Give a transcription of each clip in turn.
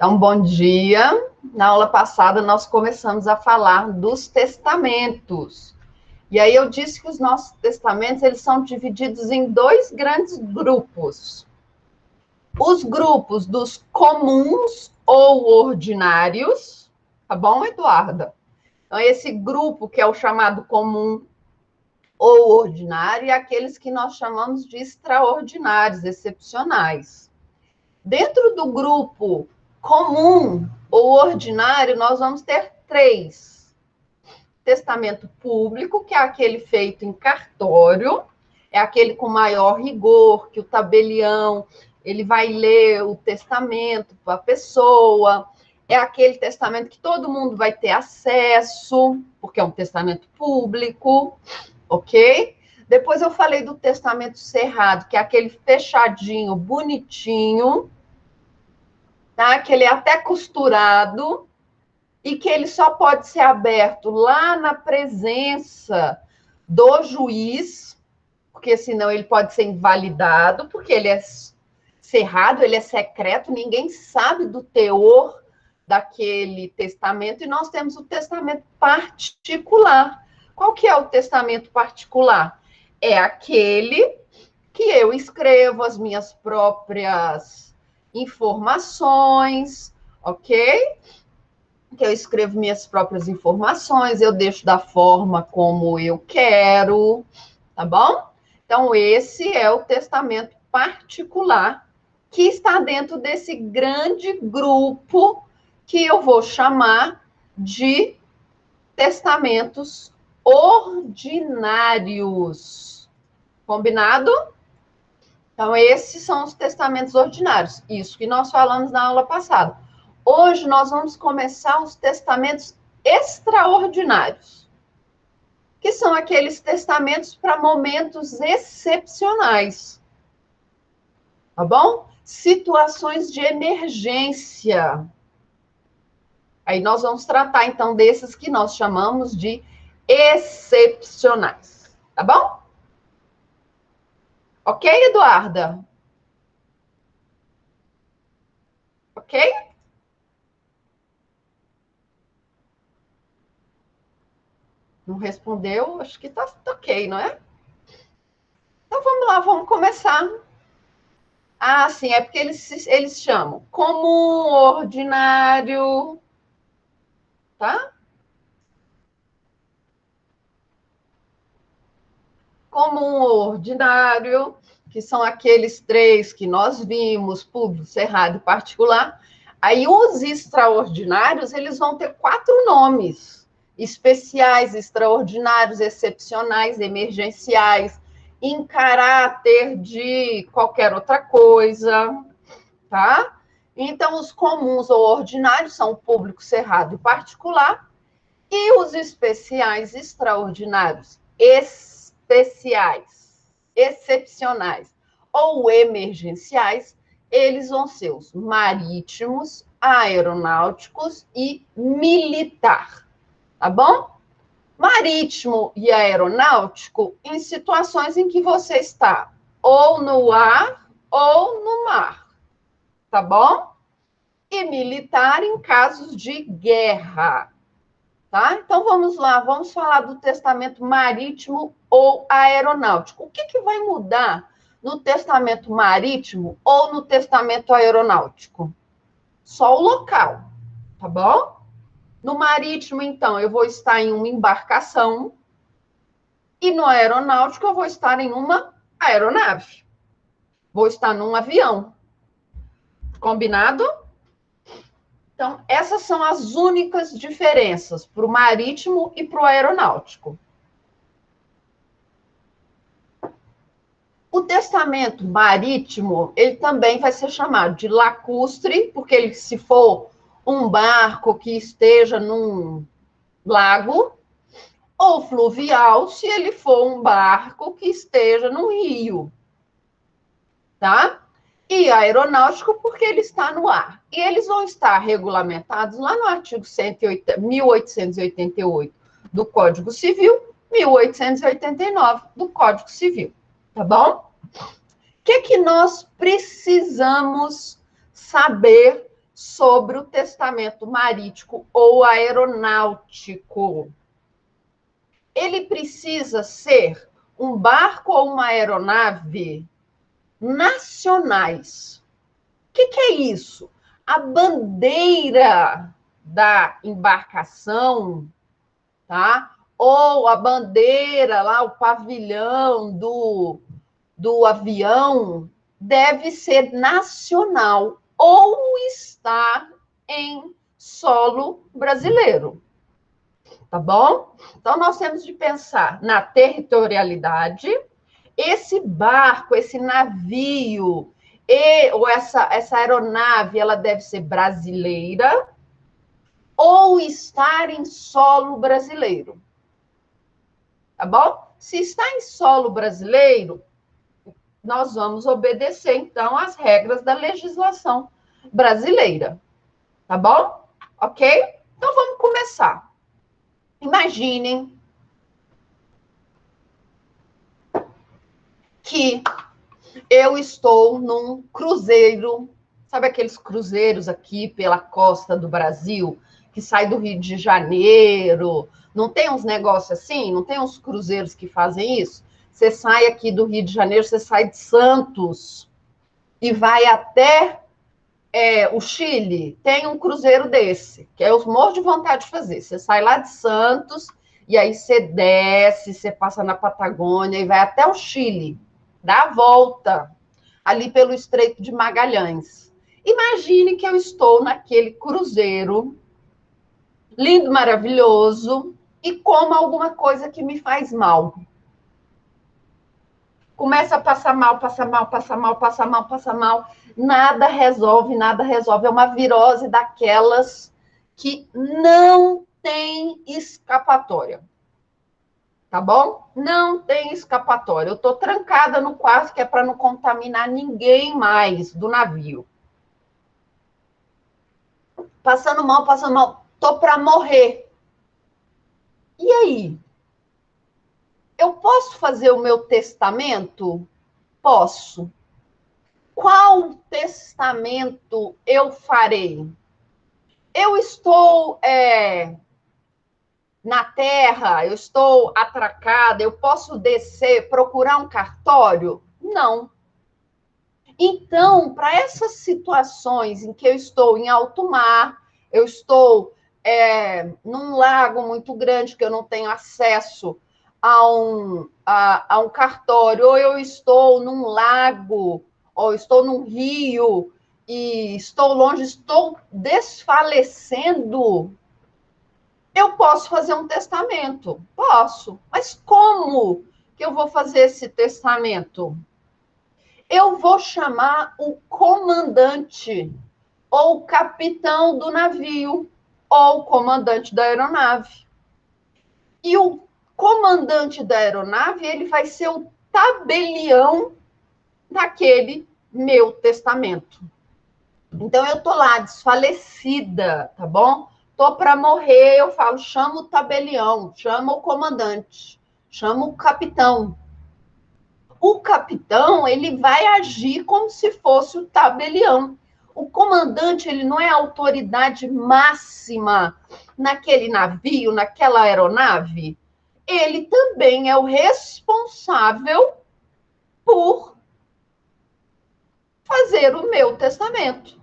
Então, bom dia. Na aula passada, nós começamos a falar dos testamentos. E aí eu disse que os nossos testamentos, eles são divididos em dois grandes grupos. Os grupos dos comuns ou ordinários, tá bom, Eduarda? Então, esse grupo que é o chamado comum ou ordinário, e aqueles que nós chamamos de extraordinários, excepcionais. Dentro do grupo comum ou ordinário, nós vamos ter três. Testamento público, que é aquele feito em cartório, é aquele com maior rigor, que o tabelião, ele vai ler o testamento para a pessoa, é aquele testamento que todo mundo vai ter acesso, porque é um testamento público, ok? Depois eu falei do testamento cerrado, que é aquele fechadinho, bonitinho, tá? Que ele é até costurado e que ele só pode ser aberto lá na presença do juiz, porque senão ele pode ser invalidado, porque ele é cerrado, ele é secreto, ninguém sabe do teor daquele testamento, e nós temos o testamento particular. Qual que é o testamento particular? É aquele que eu escrevo as minhas próprias informações, ok? Que eu escrevo minhas próprias informações, eu deixo da forma como eu quero, tá bom? Então, esse é o testamento particular, que está dentro desse grande grupo que eu vou chamar de testamentos ordinários. Combinado? Então, esses são os testamentos ordinários. Isso que nós falamos na aula passada. Hoje, nós vamos começar os testamentos extraordinários, que são aqueles testamentos para momentos excepcionais. Tá bom? Situações de emergência. Aí nós vamos tratar, então, desses que nós chamamos de excepcionais. Tá bom? Ok, Eduarda? Ok? Não respondeu? Acho que tá ok, não é? Então vamos lá, vamos começar. Ah, sim, é porque eles chamam comum, ordinário, tá? Comum ou ordinário, que são aqueles três que nós vimos, público, cerrado e particular. Aí os extraordinários, eles vão ter 4 nomes: especiais, extraordinários, excepcionais, emergenciais, em caráter de qualquer outra coisa, tá? Então, os comuns ou ordinários são o público, cerrado e particular, e os especiais, extraordinários, especiais, excepcionais ou emergenciais, eles vão ser os marítimos, aeronáuticos e militar, tá bom? Marítimo e aeronáutico em situações em que você está ou no ar ou no mar, tá bom? E militar em casos de guerra. Tá? Então, vamos lá, vamos falar do testamento marítimo ou aeronáutico. O que vai mudar no testamento marítimo ou no testamento aeronáutico? Só o local, tá bom? No marítimo, então, eu vou estar em uma embarcação e no aeronáutico eu vou estar em uma aeronave. Vou estar num avião. Combinado? Então, essas são as únicas diferenças para o marítimo e para o aeronáutico. O testamento marítimo, ele também vai ser chamado de lacustre, porque ele, se for um barco que esteja num lago, ou fluvial, se ele for um barco que esteja num rio, tá? E aeronáutico, porque ele está no ar. E eles vão estar regulamentados lá no artigo 1888 do Código Civil, 1889 do Código Civil, tá bom? O que nós precisamos saber sobre o testamento marítimo ou aeronáutico. Ele precisa ser um barco ou uma aeronave nacionais. O que é isso? A bandeira da embarcação, tá? Ou a bandeira lá, o pavilhão do avião, deve ser nacional ou estar em solo brasileiro. Tá bom? Então, nós temos de pensar na territorialidade. Esse barco, esse navio, ou essa aeronave, ela deve ser brasileira ou estar em solo brasileiro. Tá bom? Se está em solo brasileiro, nós vamos obedecer, então, às regras da legislação brasileira. Tá bom? Ok? Então, vamos começar. Imaginem que eu estou num cruzeiro, sabe aqueles cruzeiros aqui pela costa do Brasil, que sai do Rio de Janeiro? Não tem uns negócios assim? Não tem uns cruzeiros que fazem isso? Você sai aqui do Rio de Janeiro, você sai de Santos e vai até o Chile. Tem um cruzeiro desse, que eu morro de vontade de fazer. Você sai lá de Santos e aí você desce, você passa na Patagônia e vai até o Chile. Dá a volta ali pelo Estreito de Magalhães. Imagine que eu estou naquele cruzeiro lindo, maravilhoso, e como alguma coisa que me faz mal. Começa a passar mal, passa mal, passa mal, passa mal, passa mal. Nada resolve, nada resolve. É uma virose daquelas que não tem escapatória. Tá bom? Não tem escapatória. Eu estou trancada no quarto, que é para não contaminar ninguém mais do navio. Passando mal, passando mal. Tô para morrer. E aí? Eu posso fazer o meu testamento? Posso. Qual testamento eu farei? Eu estou na terra, eu estou atracada, eu posso descer, procurar um cartório? Não. Então, para essas situações em que eu estou em alto mar, eu estou num lago muito grande que eu não tenho acesso a um cartório, ou eu estou num lago, ou estou num rio e estou longe, estou desfalecendo, eu posso fazer um testamento? Posso. Mas como que eu vou fazer esse testamento? Eu vou chamar o comandante, ou o capitão do navio, ou o comandante da aeronave. E o comandante da aeronave, ele vai ser o tabelião daquele meu testamento. Então, eu tô lá, desfalecida, tá bom? Tô para morrer, eu falo, chama o tabelião, chama o comandante, chama o capitão. O capitão, ele vai agir como se fosse o tabelião. O comandante, ele não é a autoridade máxima naquele navio, naquela aeronave. Ele também é o responsável por fazer o meu testamento.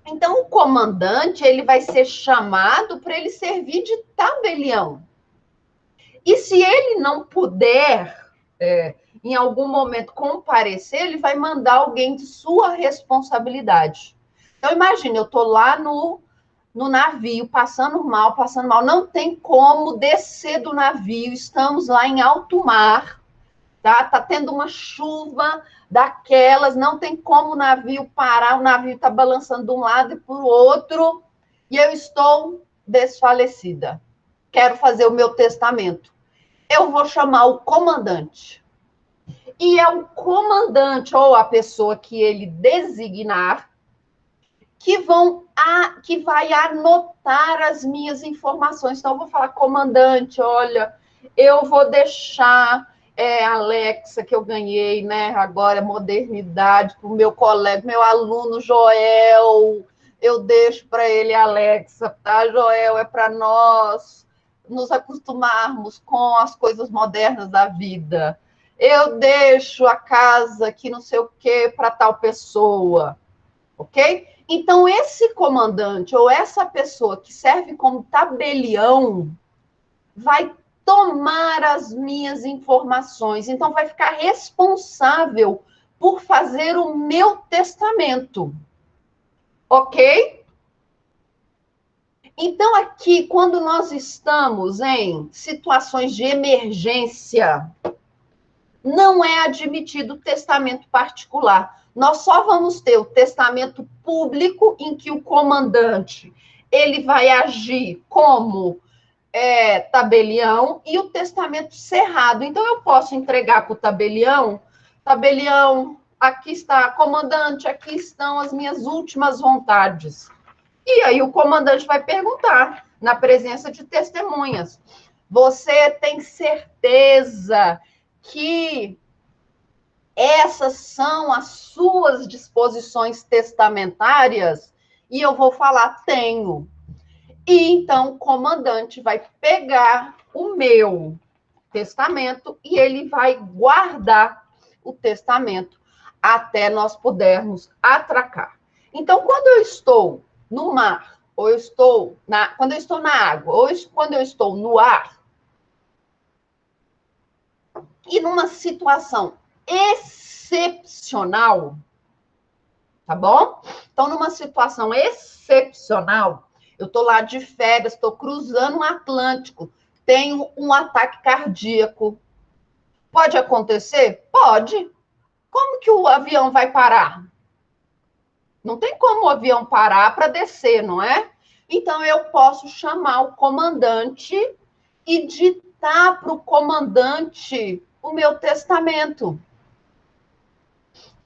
Então, o comandante, ele vai ser chamado para ele servir de tabelião. E se ele não puder, em algum momento, comparecer, ele vai mandar alguém de sua responsabilidade. Então, imagina, eu estou lá no navio, passando mal, não tem como descer do navio, estamos lá em alto mar, tá tendo uma chuva daquelas, não tem como o navio parar, o navio está balançando de um lado e para o outro, e eu estou desfalecida. Quero fazer o meu testamento. Eu vou chamar o comandante. E é o comandante, ou a pessoa que ele designar, que vai anotar as minhas informações. Então, eu vou falar, comandante, olha, eu vou deixar Alexa, que eu ganhei, né? Agora, modernidade, para o meu colega, meu aluno Joel, eu deixo para ele Alexa, tá, Joel? É para nós nos acostumarmos com as coisas modernas da vida. Eu deixo a casa que não sei o que para tal pessoa, ok? Então, esse comandante ou essa pessoa que serve como tabelião vai tomar as minhas informações, então vai ficar responsável por fazer o meu testamento, ok? Então, aqui, quando nós estamos em situações de emergência, não é admitido testamento particular. Nós só vamos ter o testamento público, em que o comandante ele vai agir como tabelião, e o testamento cerrado. Então, eu posso entregar para o tabelião, aqui está, comandante, aqui estão as minhas últimas vontades. E aí o comandante vai perguntar, na presença de testemunhas, você tem certeza que essas são as suas disposições testamentárias? E eu vou falar, tenho. E então o comandante vai pegar o meu testamento e ele vai guardar o testamento até nós pudermos atracar. Então, quando eu estou no mar, ou quando eu estou na água, ou quando eu estou no ar, e numa situação excepcional, tá bom? Então, numa situação excepcional, eu estou lá de férias, estou cruzando o Atlântico, tenho um ataque cardíaco. Pode acontecer? Pode. Como que o avião vai parar? Não tem como o avião parar para descer, não é? Então, eu posso chamar o comandante e ditar para o comandante o meu testamento.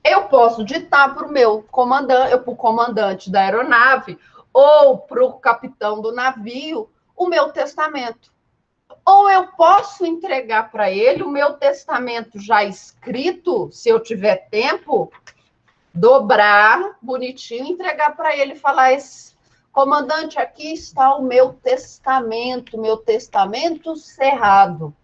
Eu posso ditar para o comandante da aeronave ou para o capitão do navio o meu testamento. Ou eu posso entregar para ele o meu testamento já escrito, se eu tiver tempo, dobrar bonitinho, entregar para ele e falar: comandante, aqui está o meu testamento cerrado.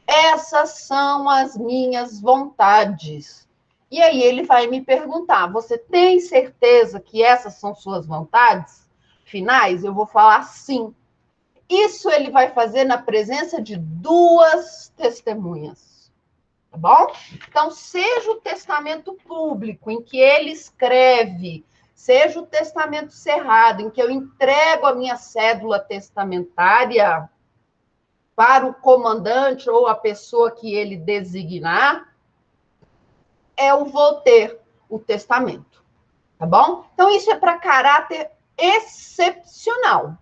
Essas são as minhas vontades. E aí ele vai me perguntar: você tem certeza que essas são suas vontades finais? Eu vou falar sim. Isso ele vai fazer na presença de duas testemunhas. Tá bom? Então, seja o testamento público, em que ele escreve, seja o testamento cerrado, em que eu entrego a minha cédula testamentária para o comandante ou a pessoa que ele designar, eu vou ter o testamento. Tá bom? Então, isso é para caráter excepcional.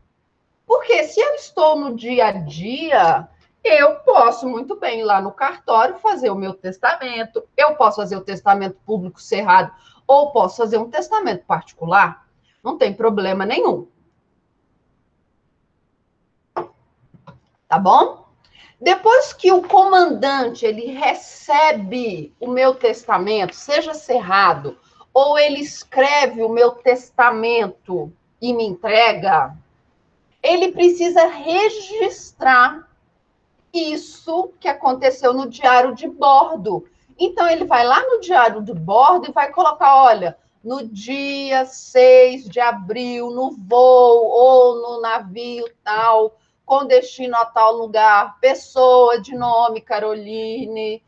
Porque se eu estou no dia a dia, eu posso muito bem ir lá no cartório fazer o meu testamento, eu posso fazer o testamento público cerrado, ou posso fazer um testamento particular. Não tem problema nenhum. Tá bom? Depois que o comandante ele recebe o meu testamento, seja cerrado, ou ele escreve o meu testamento e me entrega, ele precisa registrar isso que aconteceu no diário de bordo. Então, ele vai lá no diário de bordo e vai colocar, olha, no dia 6 de abril, no voo ou no navio tal, com destino a tal lugar, pessoa de nome Caroline,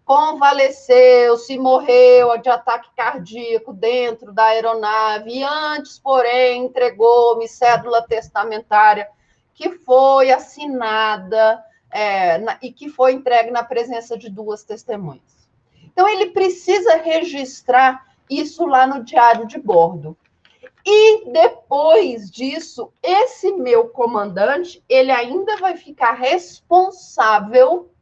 convaleceu, se morreu de ataque cardíaco dentro da aeronave, e antes, porém, entregou-me cédula testamentária que foi assinada e que foi entregue na presença de duas testemunhas. Então, ele precisa registrar isso lá no diário de bordo. E depois disso, esse meu comandante, ele ainda vai ficar responsável,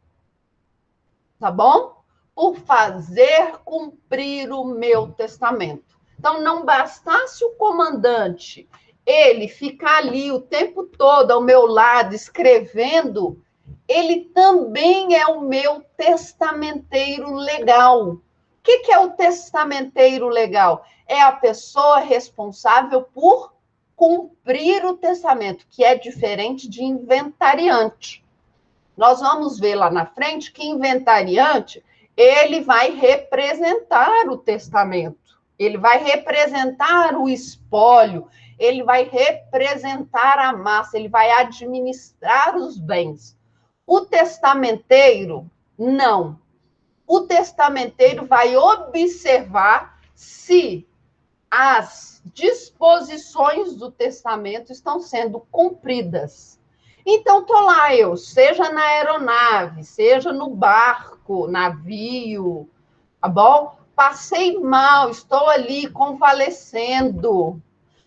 tá bom? Por fazer cumprir o meu testamento. Então, não bastasse o comandante ele ficar ali o tempo todo ao meu lado escrevendo, ele também é o meu testamenteiro legal. O que é o testamenteiro legal? É a pessoa responsável por cumprir o testamento, que é diferente de inventariante. Nós vamos ver lá na frente que inventariante, ele vai representar o testamento, ele vai representar o espólio, ele vai representar a massa, ele vai administrar os bens. O testamenteiro, não. O testamenteiro vai observar se as disposições do testamento estão sendo cumpridas. Então, estou lá eu, seja na aeronave, seja no barco, navio, tá bom? Passei mal, estou ali convalescendo,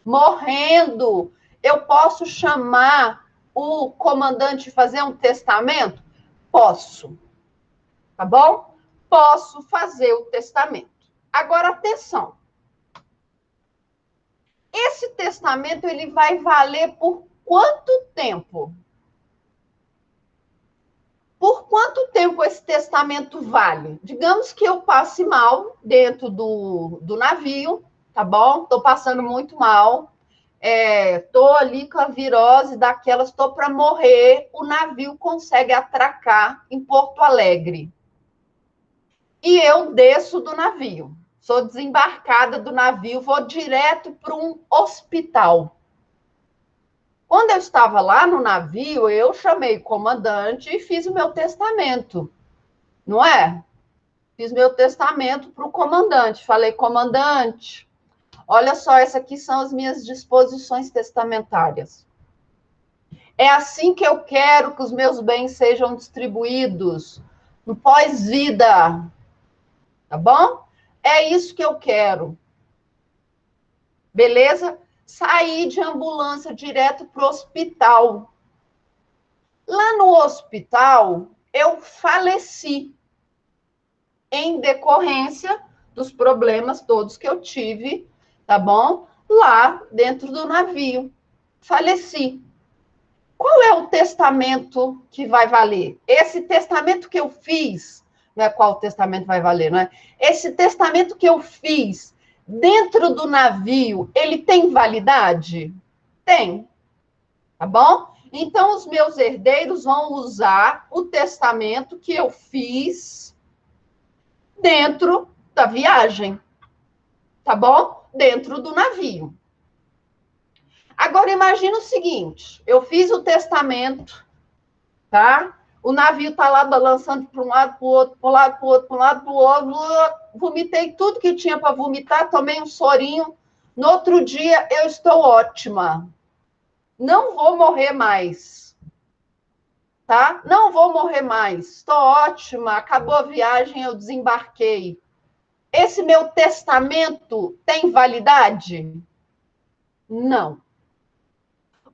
morrendo. Eu posso chamar o comandante e fazer um testamento? Posso, tá bom? Posso fazer o testamento. Agora, atenção. Esse testamento, ele vai valer por quanto tempo? Por quanto tempo esse testamento vale? Digamos que eu passe mal dentro do navio, tá bom? Estou passando muito mal. Estou ali com a virose daquelas, estou para morrer. O navio consegue atracar em Porto Alegre. E eu desço do navio. Sou desembarcada do navio, vou direto para um hospital. Quando eu estava lá no navio, eu chamei o comandante e fiz o meu testamento, não é? Fiz meu testamento para o comandante. Falei, comandante, olha só, essas aqui são as minhas disposições testamentárias. É assim que eu quero que os meus bens sejam distribuídos, no pós-vida, tá bom? É isso que eu quero. Beleza? Saí de ambulância direto para o hospital. Lá no hospital, eu faleci em decorrência dos problemas todos que eu tive, tá bom? Lá dentro do navio. Faleci. Qual é o testamento que vai valer? Esse testamento que eu fiz, não é qual testamento vai valer, não é? Esse testamento que eu fiz dentro do navio, ele tem validade? Tem, tá bom? Então, os meus herdeiros vão usar o testamento que eu fiz dentro da viagem, tá bom? Dentro do navio. Agora, imagina o seguinte, eu fiz o testamento, tá? O navio tá lá balançando para um lado, para o outro, para um lado, para o outro, para um lado, para o outro. Vomitei tudo que tinha para vomitar, tomei um sorinho. No outro dia, eu estou ótima. Não vou morrer mais. Tá? Não vou morrer mais. Estou ótima. Acabou a viagem, eu desembarquei. Esse meu testamento tem validade? Não.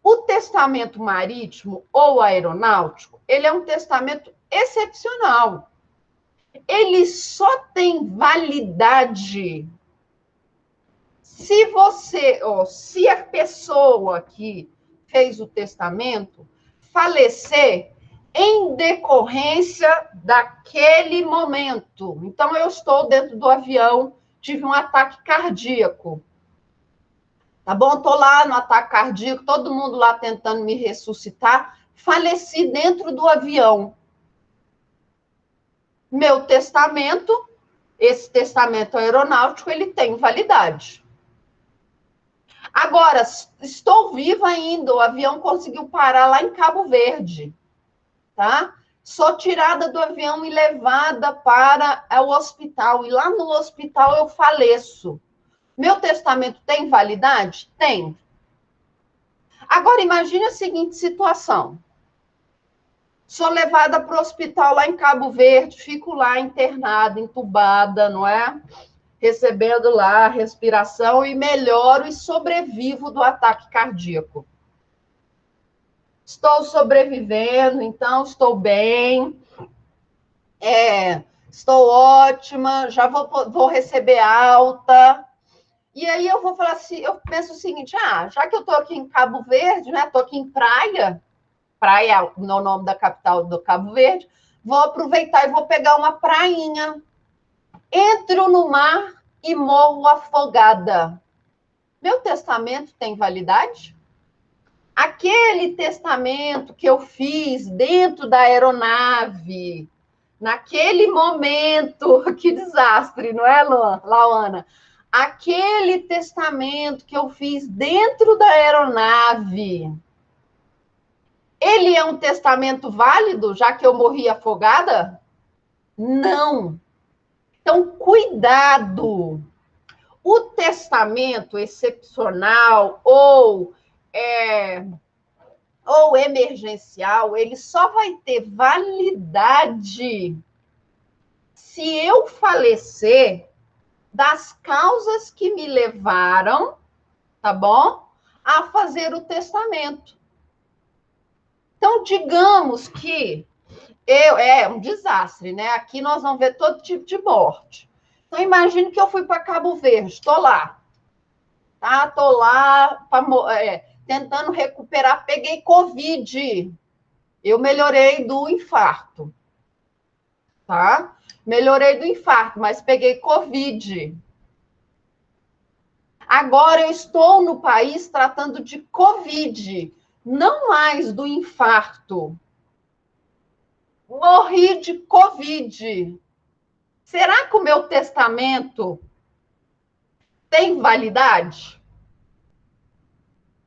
O testamento marítimo ou aeronáutico, ele é um testamento excepcional. Ele só tem validade se você, se a pessoa que fez o testamento falecer em decorrência daquele momento. Então, eu estou dentro do avião, tive um ataque cardíaco. Tá bom? Estou lá no ataque cardíaco, todo mundo lá tentando me ressuscitar, faleci dentro do avião. Meu testamento, esse testamento aeronáutico, ele tem validade. Agora, estou viva ainda, o avião conseguiu parar lá em Cabo Verde, tá? Sou tirada do avião e levada para o hospital, e lá no hospital eu faleço. Meu testamento tem validade? Tem. Agora, imagine a seguinte situação. Sou levada para o hospital lá em Cabo Verde, fico lá internada, entubada, não é? Recebendo lá respiração e melhoro e sobrevivo do ataque cardíaco. Estou sobrevivendo, então estou bem, estou ótima, já vou receber alta. E aí eu vou falar assim, eu penso o seguinte, já que eu estou aqui em Cabo Verde, né? Estou aqui em praia, Praia, no nome da capital do Cabo Verde, vou aproveitar e vou pegar uma prainha. Entro no mar e morro afogada. Meu testamento tem validade? Aquele testamento que eu fiz dentro da aeronave, naquele momento, que desastre, não é, Lauana? Aquele testamento que eu fiz dentro da aeronave, ele é um testamento válido, já que eu morri afogada? Não. Então, cuidado. O testamento excepcional ou emergencial, ele só vai ter validade se eu falecer das causas que me levaram, tá bom? A fazer o testamento. Então, digamos que é um desastre, né? Aqui nós vamos ver todo tipo de morte. Então, imagine que eu fui para Cabo Verde, estou lá. Tá? Estou lá tentando recuperar, peguei Covid. Eu melhorei do infarto. Tá? Melhorei do infarto, mas peguei Covid. Agora eu estou no país tratando de Covid, não mais do infarto. Morri de Covid. Será que o meu testamento tem validade?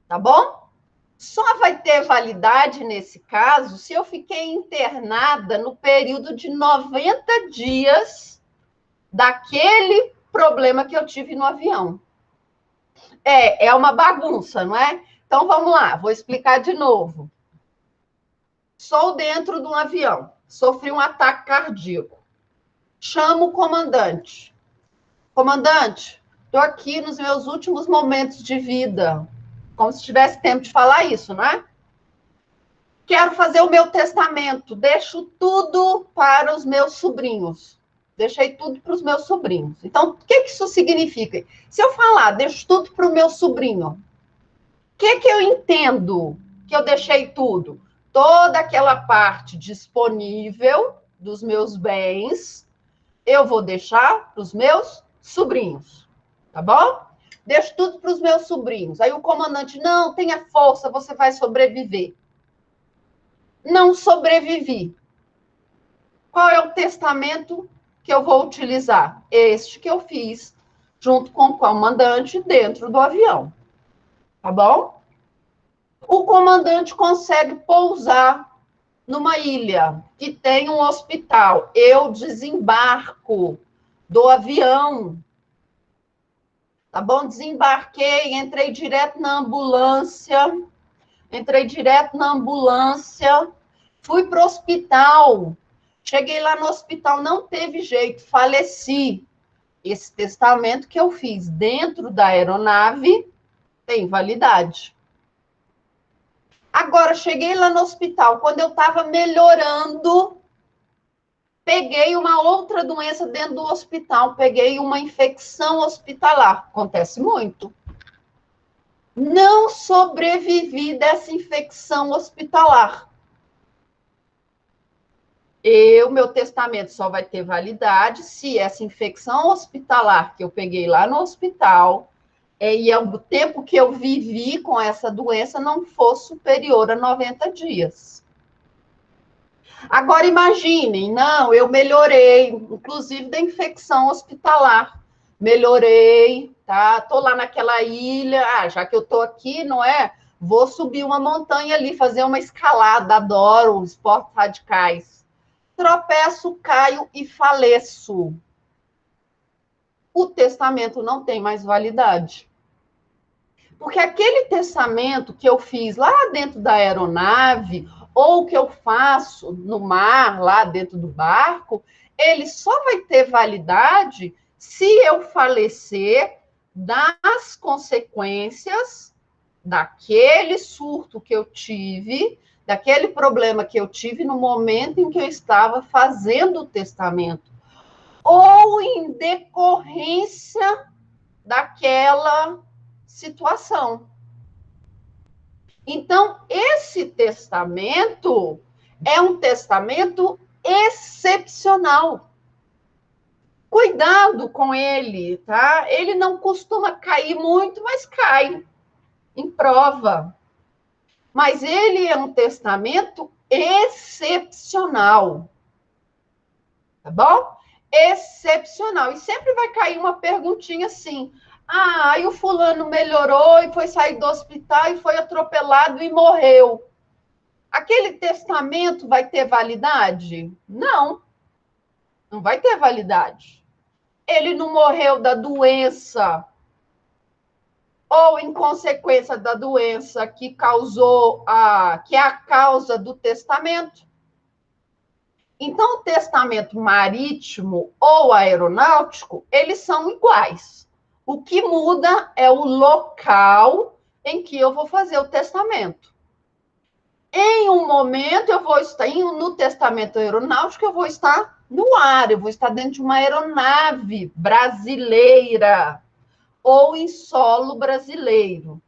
Tá bom? Só vai ter validade nesse caso se eu fiquei internada no período de 90 dias daquele problema que eu tive no avião. É uma bagunça, não é? Então vamos lá, vou explicar de novo. Sou dentro de um avião, sofri um ataque cardíaco. Chamo o comandante. Comandante, estou aqui nos meus últimos momentos de vida. Como se tivesse tempo de falar isso, não é? Quero fazer o meu testamento. Deixo tudo para os meus sobrinhos. Deixei tudo para os meus sobrinhos. Então, o que isso significa? Se eu falar, deixo tudo para o meu sobrinho, o que eu entendo que eu deixei tudo? Toda aquela parte disponível dos meus bens, eu vou deixar para os meus sobrinhos, tá bom? Deixo tudo para os meus sobrinhos. Aí o comandante, não, tenha força, você vai sobreviver. Não sobrevivi. Qual é o testamento que eu vou utilizar? Este que eu fiz junto com o comandante dentro do avião, tá bom? O comandante consegue pousar numa ilha que tem um hospital. Eu desembarco do avião, tá bom? Desembarquei, entrei direto na ambulância, fui para o hospital. Cheguei lá no hospital, não teve jeito, faleci. Esse testamento que eu fiz dentro da aeronave tem validade. Agora, cheguei lá no hospital, quando eu estava melhorando, peguei uma outra doença dentro do hospital, peguei uma infecção hospitalar. Acontece muito. Não sobrevivi dessa infecção hospitalar. Meu testamento só vai ter validade se essa infecção hospitalar que eu peguei lá no hospital e o tempo que eu vivi com essa doença não for superior a 90 dias. Agora, imaginem, não, eu melhorei, inclusive da infecção hospitalar. Melhorei, tá? Tô lá naquela ilha, já que eu tô aqui, não é? Vou subir uma montanha ali, fazer uma escalada, adoro esportes radicais. Tropeço, caio e faleço. O testamento não tem mais validade. Porque aquele testamento que eu fiz lá dentro da aeronave, ou que eu faço no mar, lá dentro do barco, ele só vai ter validade se eu falecer das consequências daquele surto que eu tive, daquele problema que eu tive no momento em que eu estava fazendo o testamento, ou em decorrência daquela situação. Então, esse testamento é um testamento excepcional. Cuidado com ele, tá? Ele não costuma cair muito, mas cai em prova. Mas ele é um testamento excepcional. Tá bom? Excepcional. E sempre vai cair uma perguntinha assim: ah, aí o fulano melhorou e foi sair do hospital e foi atropelado e morreu. Aquele testamento vai ter validade? Não, não vai ter validade. Ele não morreu da doença ou em consequência da doença que que é a causa do testamento. Então, o testamento marítimo ou aeronáutico, eles são iguais. O que muda é o local em que eu vou fazer o testamento. Em um momento, eu vou estar no testamento aeronáutico, eu vou estar no ar, eu vou estar dentro de uma aeronave brasileira ou em solo brasileiro.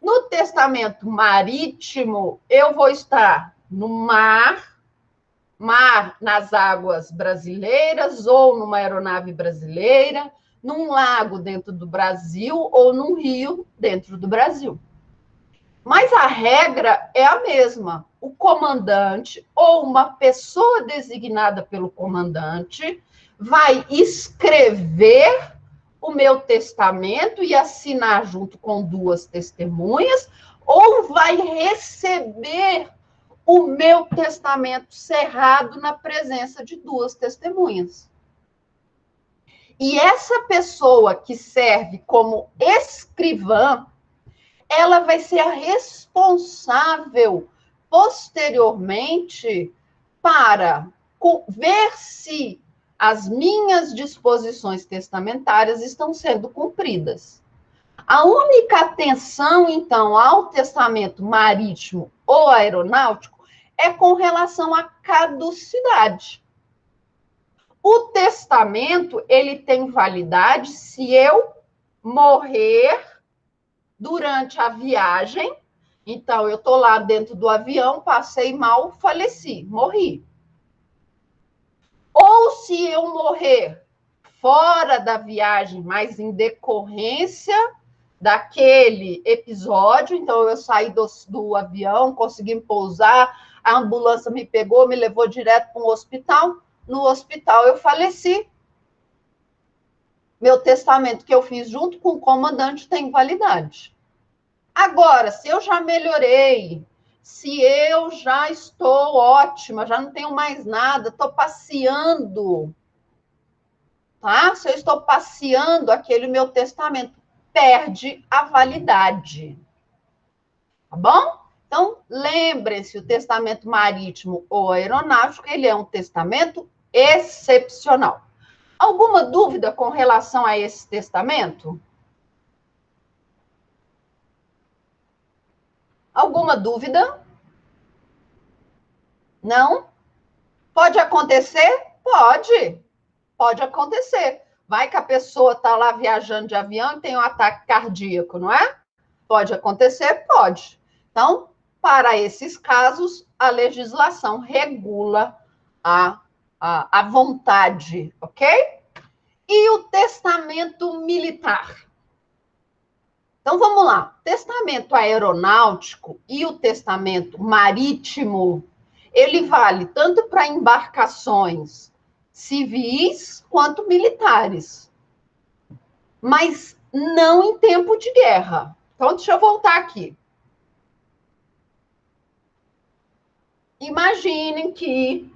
No testamento marítimo, eu vou estar no mar nas águas brasileiras ou numa aeronave brasileira, num lago dentro do Brasil ou num rio dentro do Brasil. Mas a regra é a mesma. O comandante ou uma pessoa designada pelo comandante vai escrever o meu testamento e assinar junto com duas testemunhas, ou vai receber o meu testamento cerrado na presença de duas testemunhas. E essa pessoa que serve como escrivã, ela vai ser a responsável posteriormente para ver se as minhas disposições testamentárias estão sendo cumpridas. A única atenção, então, ao testamento marítimo ou aeronáutico é com relação à caducidade. O testamento, ele tem validade se eu morrer durante a viagem. Então, eu estou lá dentro do avião, passei mal, faleci, morri. Ou se eu morrer fora da viagem, mas em decorrência daquele episódio, então eu saí do avião, consegui pousar, a ambulância me pegou, me levou direto para um hospital, no hospital eu faleci. Meu testamento que eu fiz junto com o comandante tem validade. Agora, se eu já melhorei, se eu já estou ótima, já não tenho mais nada, estou passeando, tá? Se eu estou passeando, aquele meu testamento perde a validade. Tá bom? Então, lembre-se, o testamento marítimo ou aeronáutico, ele é um testamento excepcional. Alguma dúvida com relação a esse testamento? Alguma dúvida? Não? Pode acontecer? Pode. Pode acontecer. Vai que a pessoa está lá viajando de avião e tem um ataque cardíaco, não é? Pode acontecer? Pode. Então, para esses casos, a legislação regula a vontade, ok? E o testamento militar? Então, vamos lá. Testamento aeronáutico e o testamento marítimo, ele vale tanto para embarcações civis quanto militares, mas não em tempo de guerra. Então, deixa eu voltar aqui. Imaginem que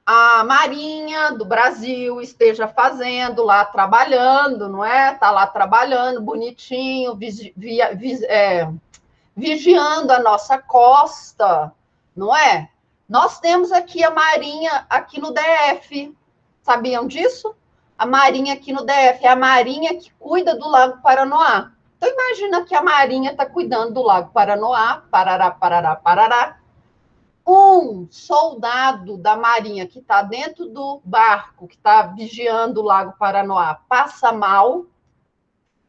a Marinha do Brasil esteja fazendo lá, trabalhando, não é? Está lá trabalhando, bonitinho, vigiando a nossa costa, não é? Nós temos aqui a Marinha aqui no DF. Sabiam disso? A Marinha aqui no DF é a Marinha que cuida do Lago Paranoá. Então, imagina que a Marinha está cuidando do Lago Paranoá, Parará, Parará, Parará. Um soldado da Marinha que está dentro do barco, que está vigiando o Lago Paranoá, passa mal,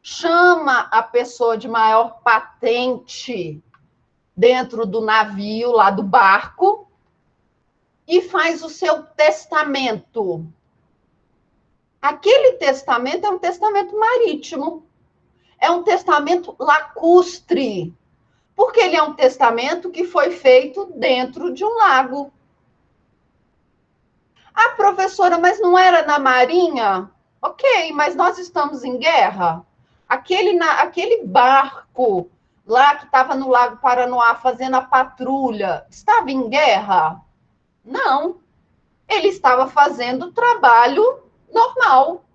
chama a pessoa de maior patente dentro do navio, lá do barco, e faz o seu testamento. Aquele testamento é um testamento marítimo, é um testamento lacustre, porque ele é um testamento que foi feito dentro de um lago. Ah, professora, mas não era na Marinha? Ok, mas nós estamos em guerra. Aquele barco lá que estava no Lago Paranoá fazendo a patrulha, estava em guerra? Não. Ele estava fazendo trabalho normal.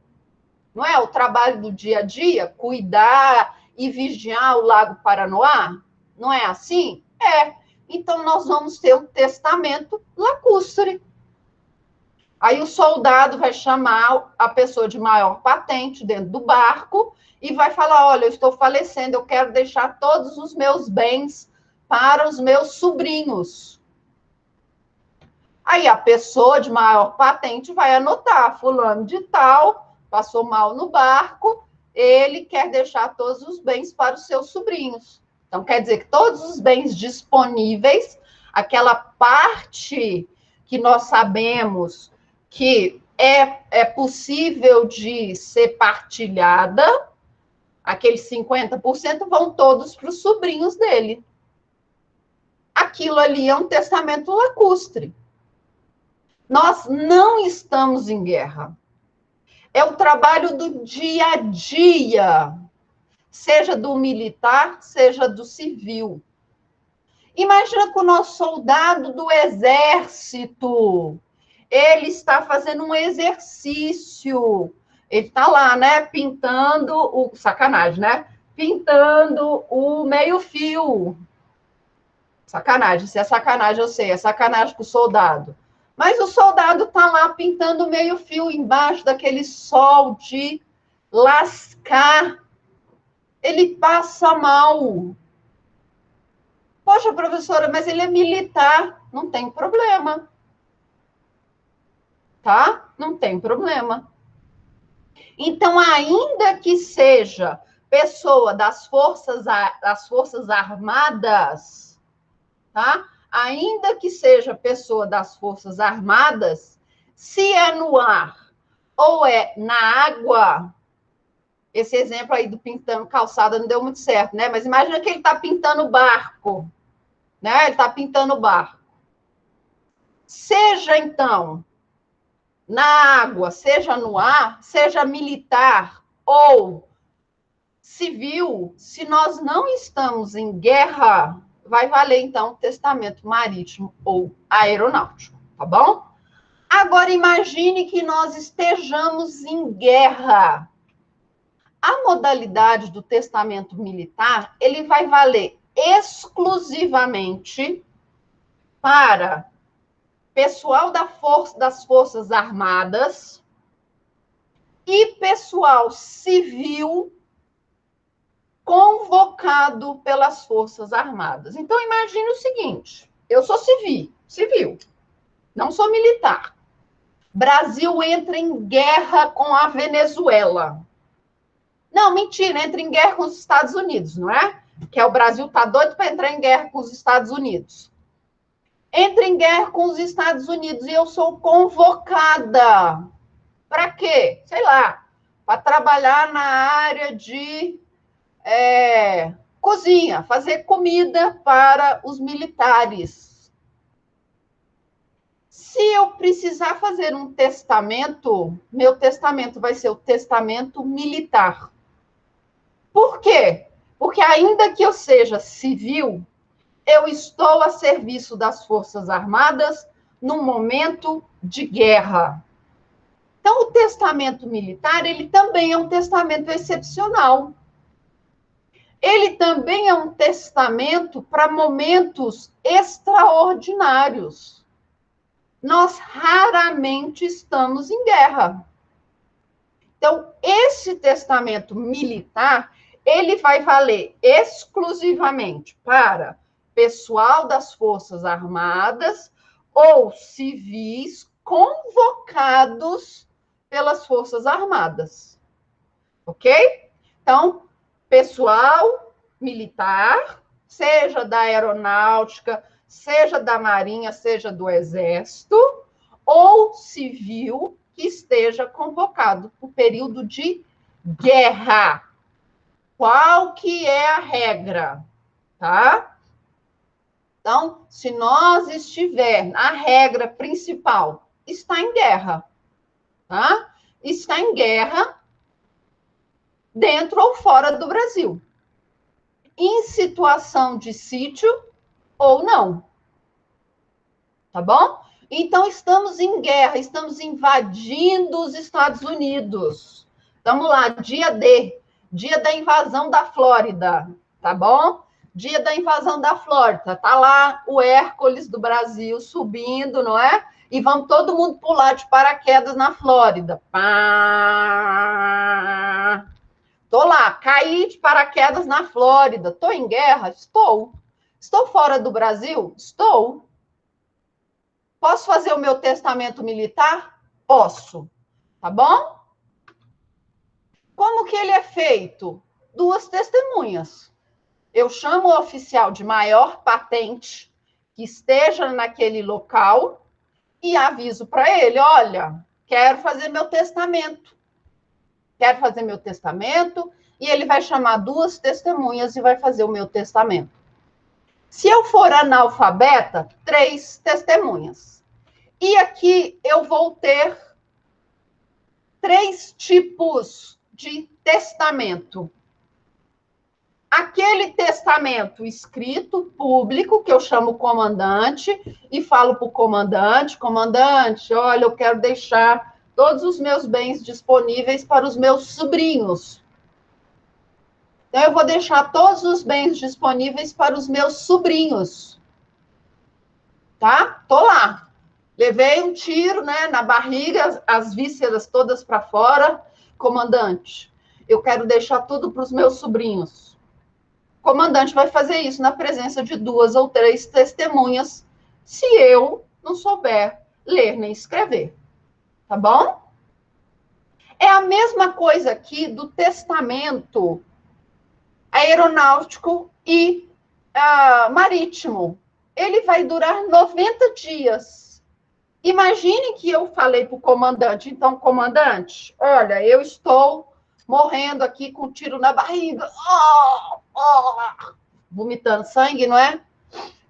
Não é o trabalho do dia a dia, cuidar e vigiar o Lago Paranoá? Não é assim? É. Então, nós vamos ter um testamento lacustre. Aí o soldado vai chamar a pessoa de maior patente dentro do barco e vai falar: olha, eu estou falecendo, eu quero deixar todos os meus bens para os meus sobrinhos. Aí a pessoa de maior patente vai anotar: fulano de tal, passou mal no barco, ele quer deixar todos os bens para os seus sobrinhos. Então, quer dizer que todos os bens disponíveis, aquela parte que nós sabemos que é possível de ser partilhada, aqueles 50% vão todos para os sobrinhos dele. Aquilo ali é um testamento lacustre. Nós não estamos em guerra. É o trabalho do dia a dia, seja do militar, seja do civil. Imagina que o nosso soldado do exército, ele está fazendo um exercício. Ele está lá, né, pintando o... Sacanagem, né? Pintando o meio-fio. Sacanagem, se é sacanagem, eu sei, é sacanagem com o soldado. Mas o soldado está lá pintando meio-fio embaixo daquele sol de lascar. Ele passa mal. Poxa, professora, mas ele é militar. Não tem problema. Tá? Não tem problema. Então, ainda que seja pessoa das forças armadas, tá? Ainda que seja pessoa das forças armadas, se é no ar ou é na água, esse exemplo aí do pintando calçada não deu muito certo, né? Mas imagina que ele está pintando barco, né? Ele está pintando barco. Seja, então, na água, seja no ar, seja militar ou civil, se nós não estamos em guerra, vai valer, então, o testamento marítimo ou aeronáutico, tá bom? Agora, imagine que nós estejamos em guerra. A modalidade do testamento militar, ele vai valer exclusivamente para pessoal das Forças Armadas e pessoal civil convocado pelas Forças Armadas. Então, imagine o seguinte: eu sou civil, não sou militar. Brasil entra em guerra com a Venezuela. Não, mentira, entra em guerra com os Estados Unidos, não é? Que é o Brasil tá doido para entrar em guerra com os Estados Unidos. Entra em guerra com os Estados Unidos e eu sou convocada. Para quê? Sei lá, para trabalhar na área de cozinha, fazer comida para os militares. Se eu precisar fazer um testamento, meu testamento vai ser o testamento militar. Por quê? Porque ainda que eu seja civil, eu estou a serviço das Forças Armadas num momento de guerra. Então, o testamento militar, ele também é um testamento excepcional. Ele também é um testamento para momentos extraordinários. Nós raramente estamos em guerra. Então, esse testamento militar, ele vai valer exclusivamente para pessoal das Forças Armadas ou civis convocados pelas Forças Armadas. Ok? Então, pessoal militar, seja da aeronáutica, seja da marinha, seja do exército, ou civil que esteja convocado para o período de guerra. Qual que é a regra? Tá? Então, se nós estiver na regra principal, está em guerra, tá? Está em guerra dentro ou fora do Brasil. Em situação de sítio ou não. Tá bom? Então, estamos em guerra, estamos invadindo os Estados Unidos. Vamos lá, dia da invasão da Flórida, tá bom? Dia da invasão da Flórida, tá lá o Hércules do Brasil subindo, não é? E vamos todo mundo pular de paraquedas na Flórida. Pá! Tô lá, caí de paraquedas na Flórida. Tô em guerra? Estou. Estou fora do Brasil? Estou. Posso fazer o meu testamento militar? Posso. Tá bom? Como que ele é feito? 2 testemunhas. Eu chamo o oficial de maior patente que esteja naquele local e aviso para ele, olha, quero fazer meu testamento. Quero fazer meu testamento, e ele vai chamar 2 testemunhas e vai fazer o meu testamento. Se eu for analfabeta, 3 testemunhas. E aqui eu vou ter 3 tipos de testamento. Aquele testamento escrito, público, que eu chamo comandante, e falo para o comandante, comandante, olha, eu quero deixar todos os meus bens disponíveis para os meus sobrinhos. Então, eu vou deixar todos os bens disponíveis para os meus sobrinhos. Tá? Tô lá. Levei um tiro, né, na barriga, as vísceras todas para fora. Comandante, eu quero deixar tudo para os meus sobrinhos. O comandante vai fazer isso na presença de 2 ou 3 testemunhas, se eu não souber ler nem escrever. Tá bom? É a mesma coisa aqui do testamento aeronáutico e marítimo. Ele vai durar 90 dias. Imagine que eu falei para o comandante, então, comandante, olha, eu estou morrendo aqui com um tiro na barriga, vomitando sangue, não é?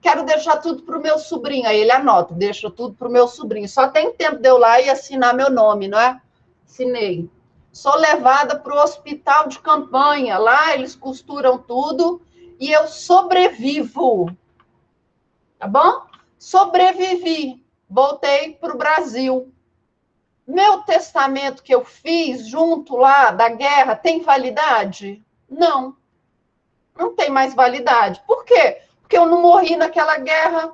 Quero deixar tudo para o meu sobrinho. Aí ele anota, deixa tudo para o meu sobrinho. Só tem tempo de eu lá e assinar meu nome, não é? Assinei. Sou levada para o hospital de campanha. Lá eles costuram tudo e eu sobrevivo. Tá bom? Sobrevivi. Voltei para o Brasil. Meu testamento que eu fiz junto lá da guerra tem validade? Não. Não tem mais validade. Por quê? Porque eu não morri naquela guerra.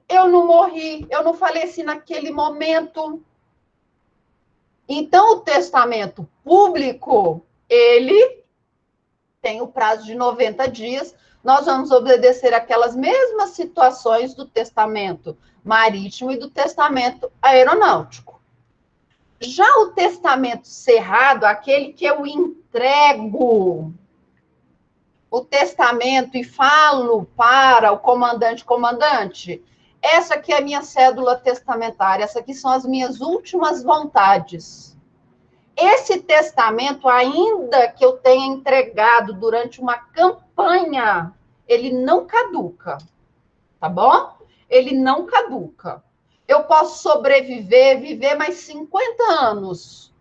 Eu não morri. Eu não faleci naquele momento. Então, o testamento público, ele tem o prazo de 90 dias. Nós vamos obedecer aquelas mesmas situações do testamento marítimo e do testamento aeronáutico. Já o testamento cerrado, aquele que eu entrego o testamento e falo para o comandante, comandante, essa aqui é a minha cédula testamentária, essa aqui são as minhas últimas vontades. Esse testamento, ainda que eu tenha entregado durante uma campanha, ele não caduca, tá bom? Ele não caduca. Eu posso sobreviver, viver mais 50 anos.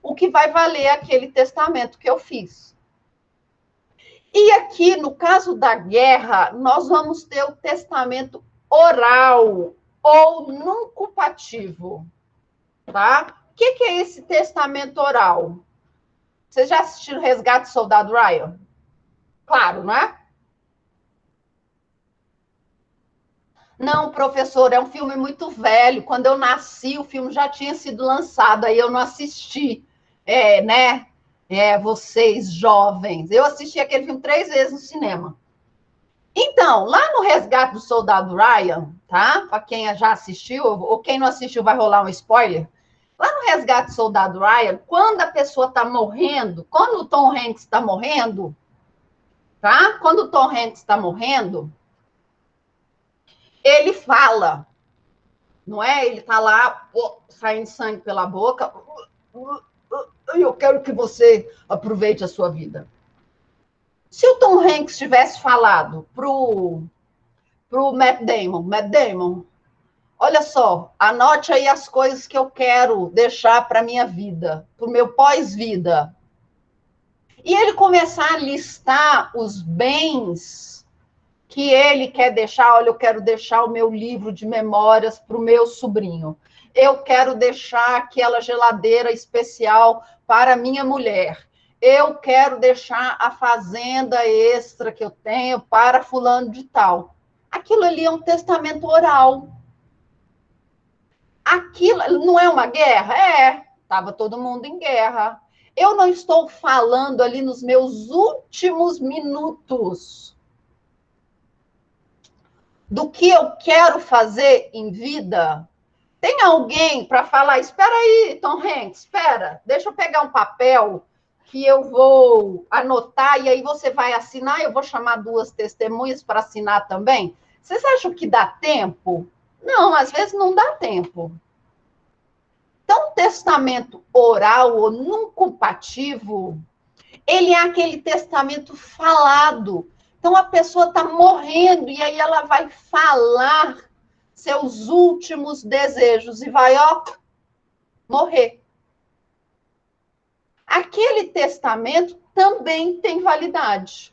O que vai valer aquele testamento que eu fiz. E aqui, no caso da guerra, nós vamos ter o testamento oral ou nuncupativo, tá? O que é esse testamento oral? Vocês já assistiram Resgate do Soldado Ryan? Claro, não é? Não, professor, é um filme muito velho. Quando eu nasci, o filme já tinha sido lançado, aí eu não assisti. Né? Vocês jovens. Eu assisti aquele filme 3 vezes no cinema. Então, lá no Resgate do Soldado Ryan, tá? Para quem já assistiu, ou quem não assistiu vai rolar um spoiler. Lá no Resgate do Soldado Ryan, quando a pessoa está morrendo, quando o Tom Hanks está morrendo, tá? Quando o Tom Hanks está morrendo, ele fala, não é? Ele está lá, saindo sangue pela boca, eu quero que você aproveite a sua vida. Se o Tom Hanks tivesse falado pro Matt Damon, olha só, anote aí as coisas que eu quero deixar para minha vida, para o meu pós-vida. E ele começar a listar os bens que ele quer deixar. Olha, eu quero deixar o meu livro de memórias para o meu sobrinho. Eu quero deixar aquela geladeira especial para minha mulher. Eu quero deixar a fazenda extra que eu tenho para fulano de tal. Aquilo ali é um testamento oral. Aquilo não é uma guerra? É, estava todo mundo em guerra. Eu não estou falando ali nos meus últimos minutos do que eu quero fazer em vida. Tem alguém para falar, espera aí, Tom Hanks, espera, deixa eu pegar um papel que eu vou anotar e aí você vai assinar, eu vou chamar 2 testemunhas para assinar também. Vocês acham que dá tempo? Não, às vezes não dá tempo. Então, testamento oral ou nuncupativo, ele é aquele testamento falado. Então, a pessoa está morrendo e aí ela vai falar seus últimos desejos e vai, ó, morrer. Aquele testamento também tem validade.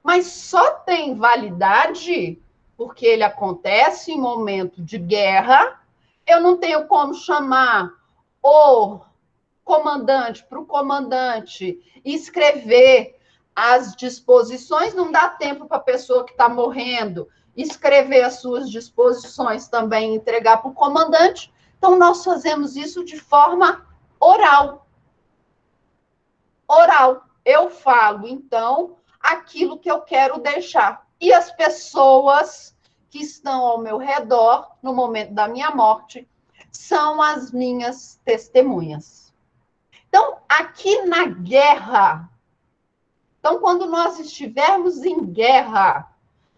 Mas só tem validade porque ele acontece em momento de guerra. Eu não tenho como chamar o comandante para o comandante escrever as disposições, não dá tempo para a pessoa que está morrendo escrever as suas disposições também, entregar para o comandante. Então, nós fazemos isso de forma oral. Oral. Eu falo, então, aquilo que eu quero deixar. E as pessoas que estão ao meu redor, no momento da minha morte, são as minhas testemunhas. Então, aqui na guerra, então, quando nós estivermos em guerra,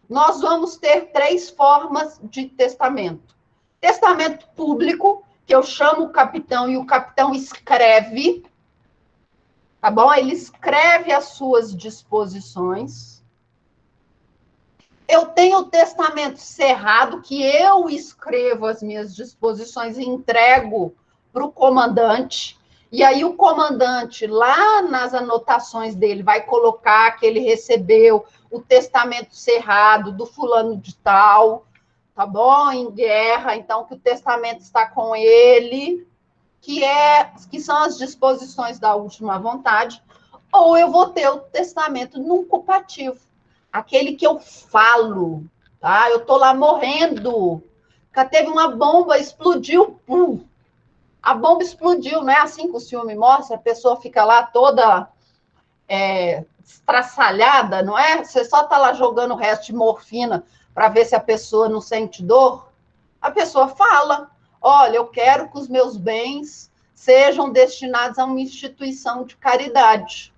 nós vamos ter 3 formas de testamento. Testamento público, que eu chamo o capitão e o capitão escreve, tá bom? Ele escreve as suas disposições. Eu tenho o testamento cerrado, que eu escrevo as minhas disposições e entrego para o comandante. E aí o comandante, lá nas anotações dele, vai colocar que ele recebeu o testamento cerrado do fulano de tal, tá bom? Em guerra, então que o testamento está com ele, que são as disposições da última vontade, ou eu vou ter o testamento nuncupativo, aquele que eu falo, tá? Eu tô lá morrendo, teve uma bomba, explodiu, pum. A bomba explodiu, não é assim que o filme mostra? A pessoa fica lá toda estraçalhada, não é? Você só está lá jogando o resto de morfina para ver se a pessoa não sente dor. A pessoa fala, olha, eu quero que os meus bens sejam destinados a uma instituição de caridade.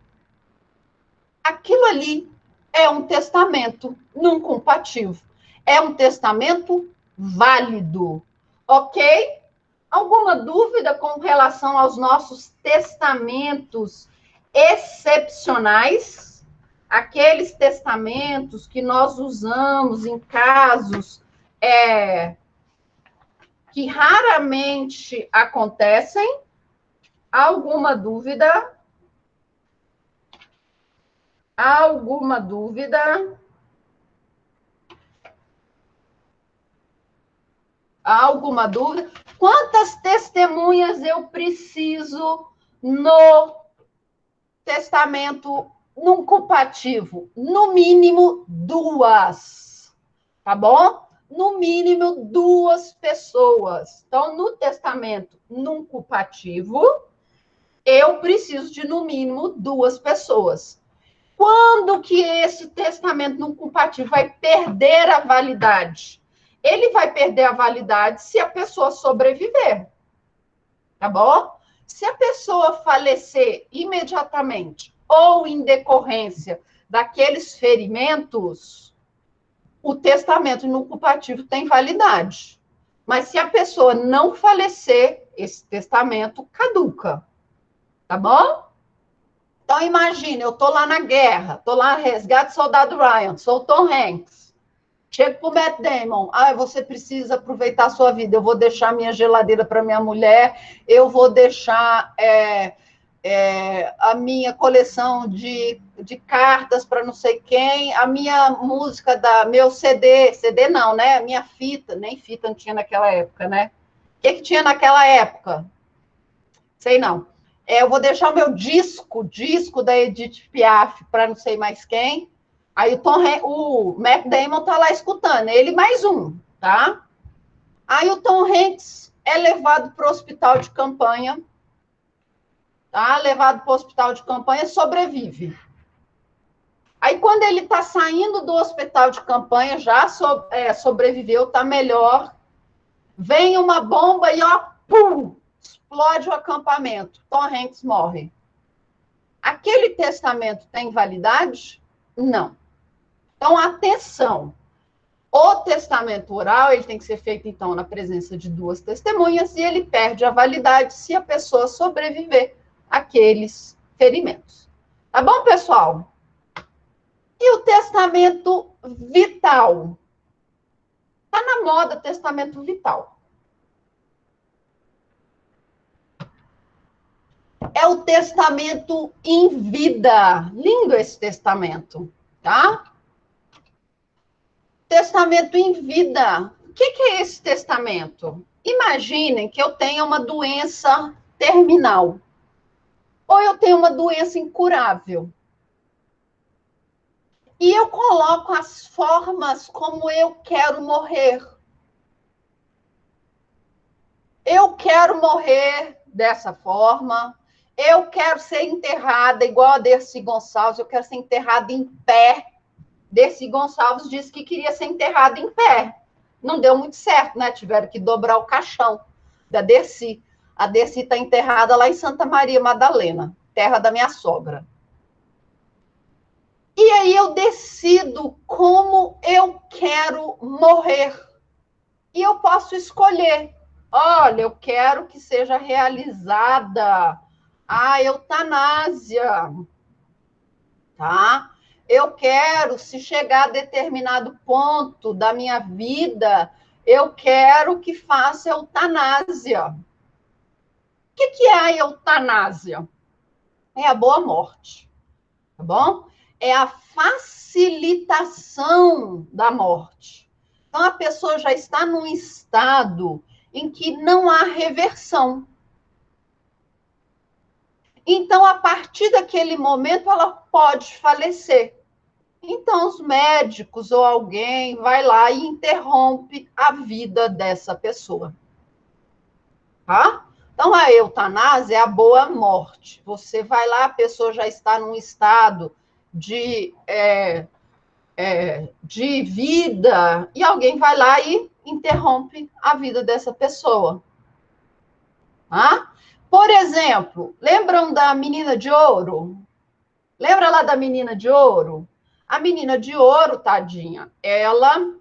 Aquilo ali é um testamento nuncupativo. É um testamento válido, ok? Alguma dúvida com relação aos nossos testamentos excepcionais? Aqueles testamentos que nós usamos em casos que raramente acontecem? Alguma dúvida? Alguma dúvida? Alguma dúvida? Quantas testemunhas eu preciso no testamento nuncupativo? No mínimo 2, tá bom? No mínimo 2 pessoas. Então, no testamento nuncupativo, eu preciso de, no mínimo, 2 pessoas. Quando que esse testamento nuncupativo vai perder a validade? Ele vai perder a validade se a pessoa sobreviver. tá bom? Se a pessoa falecer imediatamente ou em decorrência daqueles ferimentos, o testamento inocupativo tem validade. Mas se a pessoa não falecer, esse testamento caduca, tá bom? Então, imagina, eu tô lá na guerra, tô lá, resgate soldado Ryan, sou o Tom Hanks. Chego pro Matt Damon, você precisa aproveitar a sua vida, eu vou deixar minha geladeira para minha mulher, eu vou deixar a minha coleção de cartas para não sei quem, a minha música, meu CD não, né? Minha fita, nem fita não tinha naquela época, né? O que tinha naquela época? Sei não. Eu vou deixar o meu disco da Edith Piaf para não sei mais quem. Aí o Matt Damon tá lá escutando, ele mais um, tá? Aí o Tom Hanks é levado para o hospital de campanha, tá? Levado para o hospital de campanha, sobrevive. Aí quando ele está saindo do hospital de campanha, já sobreviveu, tá melhor, vem uma bomba e ó, pum, explode o acampamento. Tom Hanks morre. Aquele testamento tem validade? Não. Então, atenção. O testamento oral, ele tem que ser feito, então, na presença de duas testemunhas e ele perde a validade se a pessoa sobreviver àqueles ferimentos. Tá bom, pessoal? E o testamento vital? Tá na moda testamento vital. É o testamento em vida. Lindo esse testamento, tá? Testamento em vida. O que é esse testamento? Imaginem que eu tenha uma doença terminal. Ou eu tenho uma doença incurável. E eu coloco as formas como eu quero morrer. Eu quero morrer dessa forma. Eu quero ser enterrada igual a Dercy Gonçalves. Eu quero ser enterrada em pé. Dercy Gonçalves disse que queria ser enterrada em pé. Não deu muito certo, né? Tiveram que dobrar o caixão da Dercy. A Dercy está enterrada lá em Santa Maria Madalena, terra da minha sogra. E aí eu decido como eu quero morrer. E eu posso escolher. Olha, eu quero que seja realizada a eutanásia, tá? Eu quero, se chegar a determinado ponto da minha vida, eu quero que faça eutanásia. O que é a eutanásia? É a boa morte, tá bom? É a facilitação da morte. Então, a pessoa já está num estado em que não há reversão. Então, a partir daquele momento, ela pode falecer. Então, os médicos ou alguém vai lá e interrompe a vida dessa pessoa. Tá? Então, a eutanásia é a boa morte. Você vai lá, a pessoa já está num estado de vida, e alguém vai lá e interrompe a vida dessa pessoa. Tá? Por exemplo, lembram da menina de ouro? Lembra lá da menina de ouro? A menina de ouro, tadinha, ela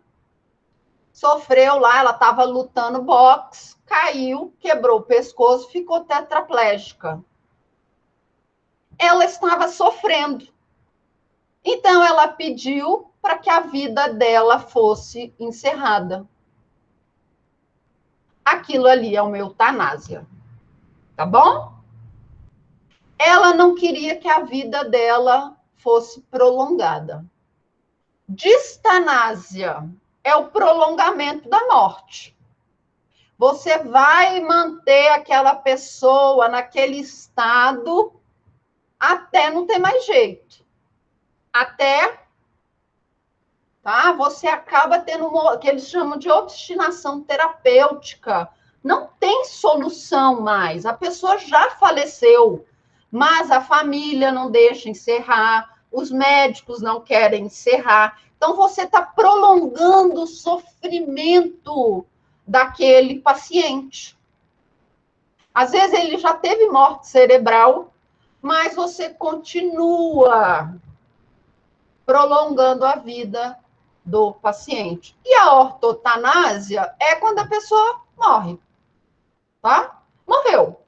sofreu lá, ela estava lutando boxe, caiu, quebrou o pescoço, ficou tetraplégica. Ela estava sofrendo. Então, ela pediu para que a vida dela fosse encerrada. Aquilo ali é uma eutanásia. Tá bom? Ela não queria que a vida dela fosse prolongada. Distanásia é o prolongamento da morte. Você vai manter aquela pessoa naquele estado até não ter mais jeito. Até, tá? Você acaba tendo o que eles chamam de obstinação terapêutica. Não tem solução mais. A pessoa já faleceu, mas a família não deixa encerrar, os médicos não querem encerrar. Então, você está prolongando o sofrimento daquele paciente. Às vezes ele já teve morte cerebral, mas você continua prolongando a vida do paciente. E a ortotanásia é quando a pessoa morre, tá? Morreu.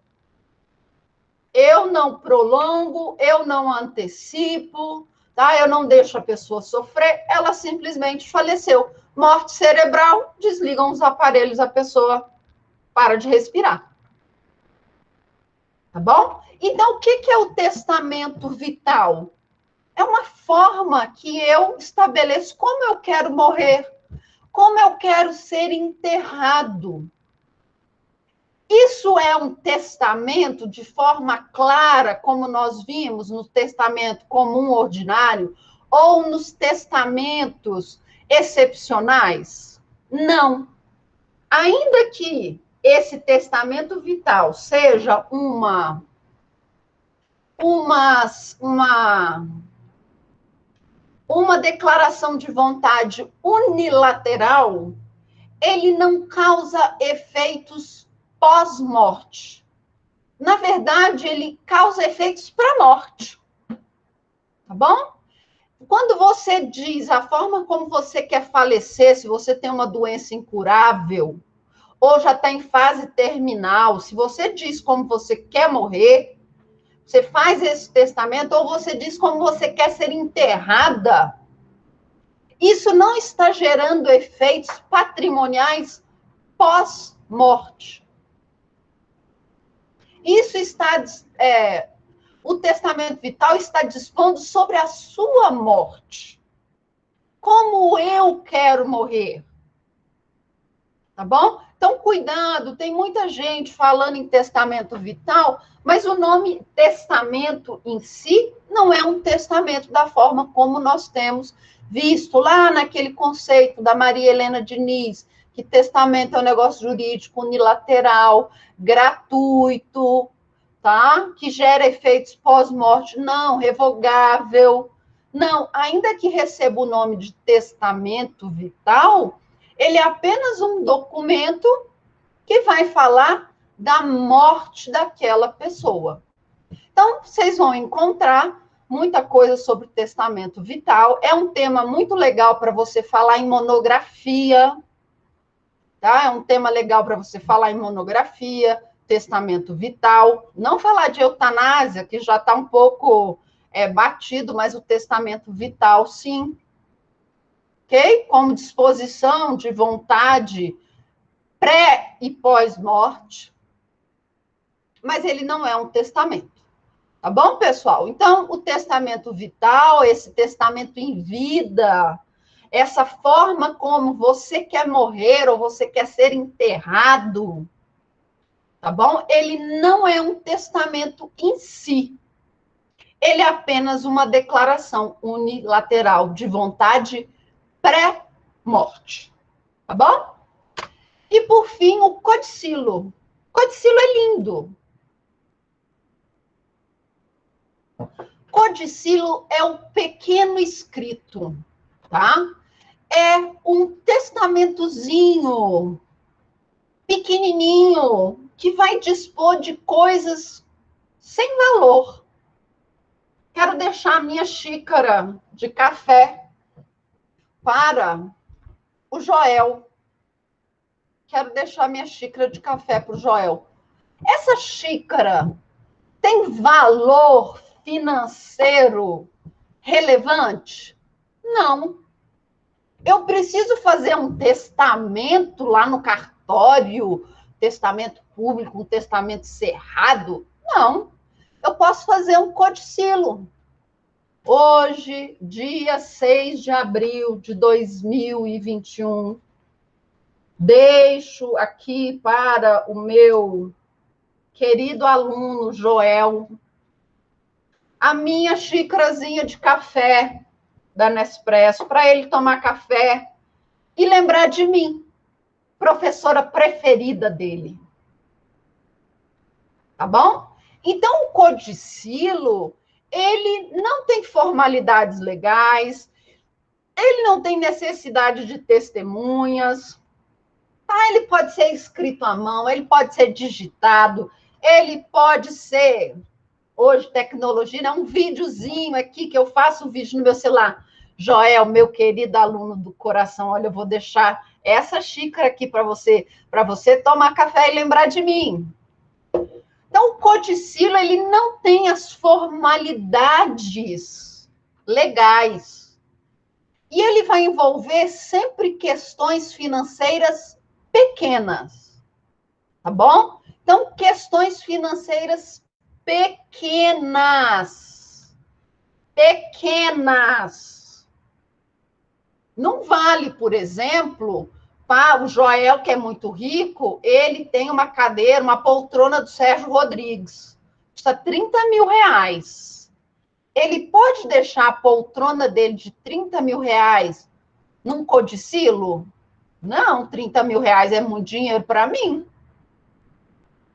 Eu não prolongo, eu não antecipo, tá? Eu não deixo a pessoa sofrer, ela simplesmente faleceu. Morte cerebral, desligam os aparelhos, a pessoa para de respirar. Tá bom? Então, o que é o testamento vital? É uma forma que eu estabeleço como eu quero morrer, como eu quero ser enterrado. Isso é um testamento de forma clara, como nós vimos no testamento comum ordinário, ou nos testamentos excepcionais? Não. Ainda que esse testamento vital seja uma declaração de vontade unilateral, ele não causa efeitos pós-morte. Na verdade, ele causa efeitos para a morte. Tá bom? Quando você diz a forma como você quer falecer, se você tem uma doença incurável, ou já está em fase terminal, se você diz como você quer morrer, você faz esse testamento, ou você diz como você quer ser enterrada, isso não está gerando efeitos patrimoniais pós-morte. Isso está, o testamento vital está dispondo sobre a sua morte. Como eu quero morrer. Tá bom? Então, cuidado, tem muita gente falando em testamento vital, mas o nome testamento em si não é um testamento da forma como nós temos visto lá naquele conceito da Maria Helena Diniz, que testamento é um negócio jurídico unilateral, gratuito, tá? Que gera efeitos pós-morte, não, revogável. Não, ainda que receba o nome de testamento vital, ele é apenas um documento que vai falar da morte daquela pessoa. Então, vocês vão encontrar muita coisa sobre testamento vital. É um tema muito legal para você falar em monografia, tá? É um tema legal para você falar em monografia, testamento vital. Não falar de eutanásia, que já está um pouco batido, mas o testamento vital, sim. Ok? Como disposição de vontade pré e pós-morte, mas ele não é um testamento. Tá bom, pessoal? Então, o testamento vital, esse testamento em vida, essa forma como você quer morrer ou você quer ser enterrado, tá bom? Ele não é um testamento em si. Ele é apenas uma declaração unilateral de vontade pré-morte. Tá bom? E, por fim, o codicilo. O codicilo é lindo. Codicilo é um pequeno escrito, tá? É um testamentozinho pequenininho que vai dispor de coisas sem valor. Quero deixar a minha xícara de café para o Joel. Quero deixar minha xícara de café para o Joel. Essa xícara tem valor financeiro relevante? Não. Eu preciso fazer um testamento lá no cartório, testamento público, um testamento cerrado? Não. Eu posso fazer um codicilo. Hoje, dia 6 de abril de 2021, deixo aqui para o meu querido aluno Joel a minha xícarazinha de café da Nespresso, para ele tomar café e lembrar de mim, professora preferida dele. Tá bom? Então, o codicilo, ele não tem formalidades legais, ele não tem necessidade de testemunhas, tá? Ele pode ser escrito à mão, ele pode ser digitado, ele pode ser, hoje, tecnologia, é um videozinho aqui, que eu faço um vídeo no meu celular. Joel, meu querido aluno do coração, olha, eu vou deixar essa xícara aqui para você tomar café e lembrar de mim. Então, o codicilo, ele não tem as formalidades legais. E ele vai envolver sempre questões financeiras pequenas, tá bom? Então, questões financeiras pequenas. Pequenas. Não vale, por exemplo, para o Joel, que é muito rico, ele tem uma cadeira, uma poltrona do Sérgio Rodrigues. Custa 30 mil reais. Ele pode deixar a poltrona dele de 30 mil reais num codicilo? Não, 30 mil reais é muito dinheiro para mim.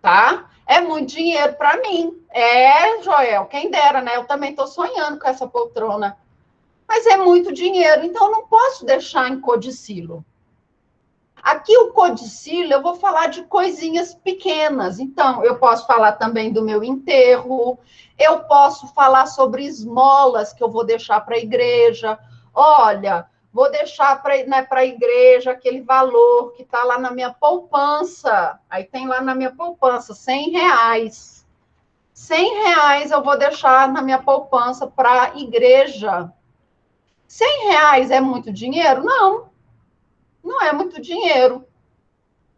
Tá? É muito dinheiro para mim. É, Joel, quem dera, né? Eu também estou sonhando com essa poltrona. Mas é muito dinheiro, então eu não posso deixar em codicilo. Aqui o codicilo, eu vou falar de coisinhas pequenas. Então, eu posso falar também do meu enterro, eu posso falar sobre esmolas que eu vou deixar para a igreja. Olha, vou deixar para, né, a igreja aquele valor que está lá na minha poupança. Aí tem lá na minha poupança, R$ 100. R$ 100 eu vou deixar na minha poupança para a igreja. R$ 100 é muito dinheiro? Não, não é muito dinheiro.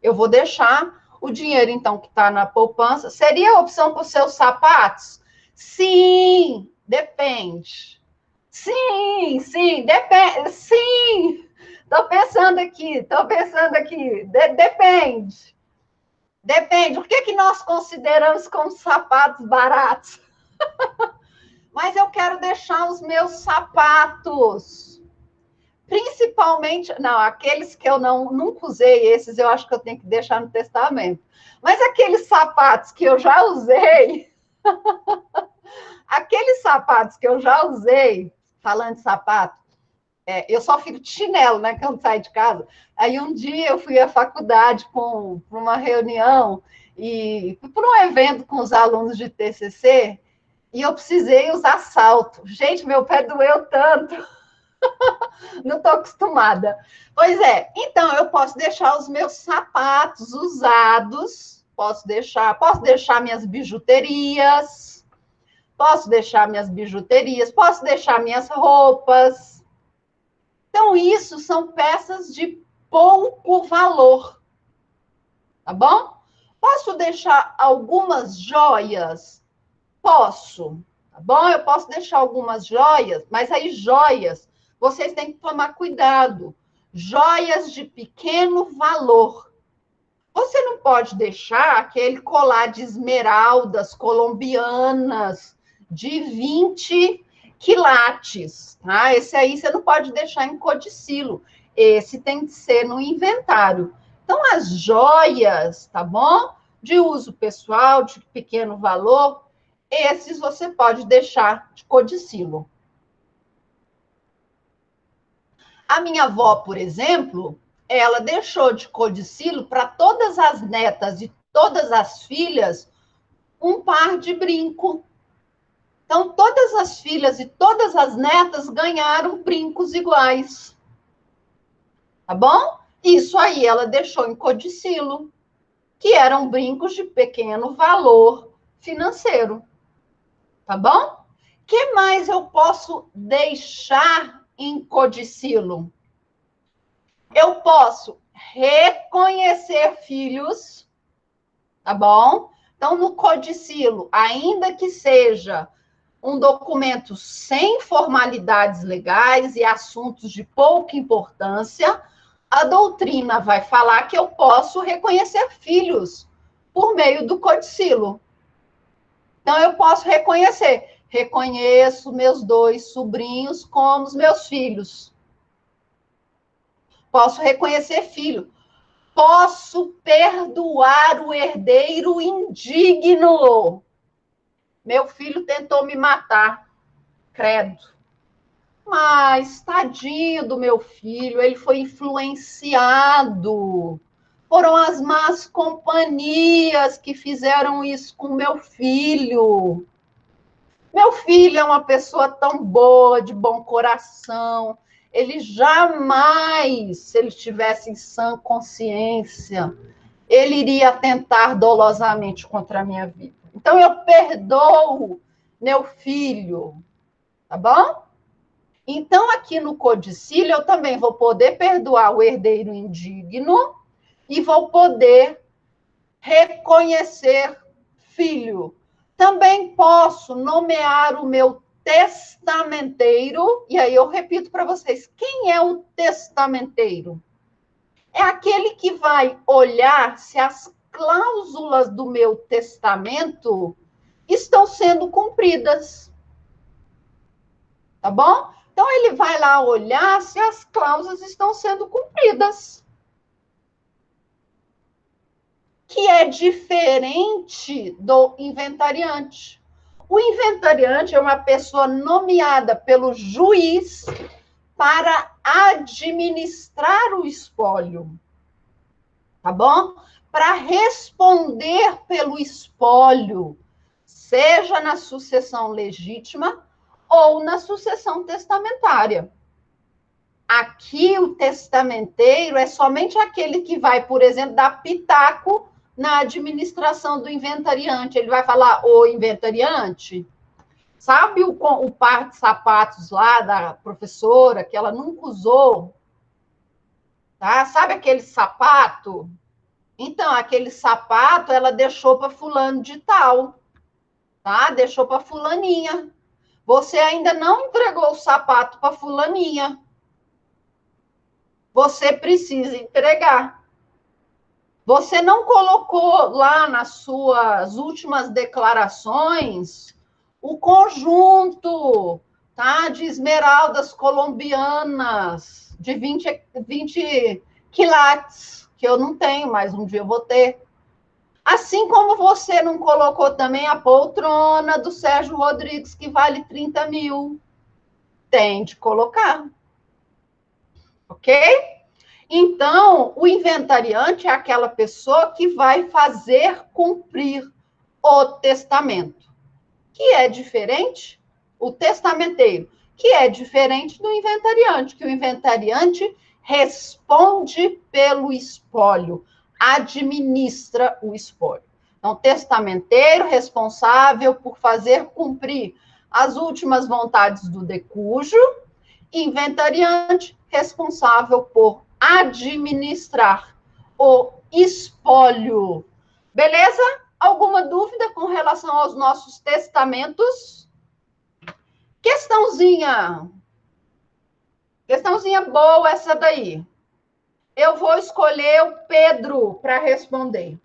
Eu vou deixar o dinheiro, então, que está na poupança. Seria a opção para os seus sapatos? Sim, depende. Sim, depende. Sim, estou pensando aqui. Depende. Depende. O que nós consideramos como sapatos baratos? Mas eu quero deixar os meus sapatos. Principalmente, não, aqueles que eu nunca usei, esses eu acho que eu tenho que deixar no testamento. Mas aqueles sapatos que eu já usei, falando de sapato, eu só fico de chinelo, né, quando saio de casa. Aí um dia eu fui à faculdade para uma reunião e para um evento com os alunos de TCC e eu precisei usar salto. Gente, meu pé doeu tanto. Não estou acostumada. Pois é, então eu posso deixar os meus sapatos usados, posso deixar minhas bijuterias, posso deixar minhas roupas. Então, isso são peças de pouco valor, tá bom? Posso deixar algumas joias? Posso, tá bom? Eu posso deixar algumas joias, mas aí joias vocês têm que tomar cuidado. Joias de pequeno valor. Você não pode deixar aquele colar de esmeraldas colombianas de 20 quilates, tá? Esse aí você não pode deixar em codicilo. Esse tem que ser no inventário. Então, as joias, tá bom? De uso pessoal, de pequeno valor, esses você pode deixar de codicilo. A minha avó, por exemplo, ela deixou de codicilo para todas as netas e todas as filhas um par de brinco. Então, todas as filhas e todas as netas ganharam brincos iguais. Tá bom? Isso aí ela deixou em codicilo, que eram brincos de pequeno valor financeiro. Tá bom? O que mais eu posso deixar em codicilo? Eu posso reconhecer filhos, tá bom? Então, no codicilo, ainda que seja um documento sem formalidades legais e assuntos de pouca importância, a doutrina vai falar que eu posso reconhecer filhos por meio do codicilo. Então, eu posso reconhecer. Reconheço meus 2 sobrinhos como os meus filhos. Posso reconhecer filho. Posso perdoar o herdeiro indigno. Meu filho tentou me matar, credo. Mas, tadinho do meu filho, ele foi influenciado Foram as más companhias que fizeram isso com meu filho. Meu filho é uma pessoa tão boa, de bom coração. Ele jamais, se ele estivesse em sã consciência, ele iria atentar dolosamente contra a minha vida. Então, eu perdoo meu filho, tá bom? Então, aqui no codicílio, eu também vou poder perdoar o herdeiro indigno e vou poder reconhecer filho. Também posso nomear o meu testamenteiro, e aí eu repito para vocês, quem é o testamenteiro? É aquele que vai olhar se as cláusulas do meu testamento estão sendo cumpridas. Tá bom? Então, ele vai lá olhar se as cláusulas estão sendo cumpridas. Que é diferente do inventariante. O inventariante é uma pessoa nomeada pelo juiz para administrar o espólio. Tá bom? Para responder pelo espólio, seja na sucessão legítima ou na sucessão testamentária. Aqui, o testamenteiro é somente aquele que vai, por exemplo, dar pitaco na administração do inventariante. Ele vai falar, ô inventariante, sabe o par de sapatos lá da professora que ela nunca usou? Tá? Sabe aquele sapato? Então, aquele sapato ela deixou para fulano de tal, tá? Deixou para fulaninha. Você ainda não entregou o sapato para fulaninha. Você precisa entregar. Você não colocou lá nas suas últimas declarações o conjunto, tá, de esmeraldas colombianas de 20 quilates, que eu não tenho, mas um dia eu vou ter. Assim como você não colocou também a poltrona do Sérgio Rodrigues, que vale 30 mil. Tem de colocar. Ok? Então, o inventariante é aquela pessoa que vai fazer cumprir o testamento, que é diferente, o testamenteiro, que é diferente do inventariante, que o inventariante responde pelo espólio, administra o espólio. Então, testamenteiro responsável por fazer cumprir as últimas vontades do decújo, inventariante responsável por administrar o espólio. Beleza? Alguma dúvida com relação aos nossos testamentos? Questãozinha boa essa daí. Eu vou escolher o Pedro para responder.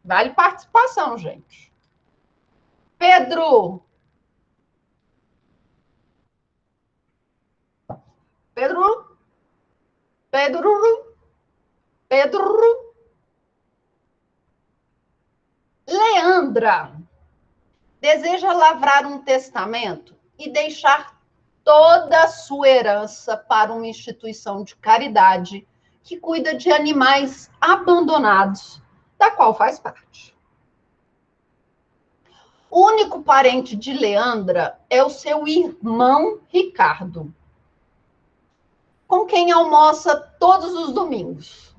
Vale participação, gente. Pedro. Pedro. Pedro. Pedro. Leandra deseja lavrar um testamento e deixar toda a sua herança para uma instituição de caridade que cuida de animais abandonados, da qual faz parte. O único parente de Leandra é o seu irmão Ricardo, com quem almoça todos os domingos.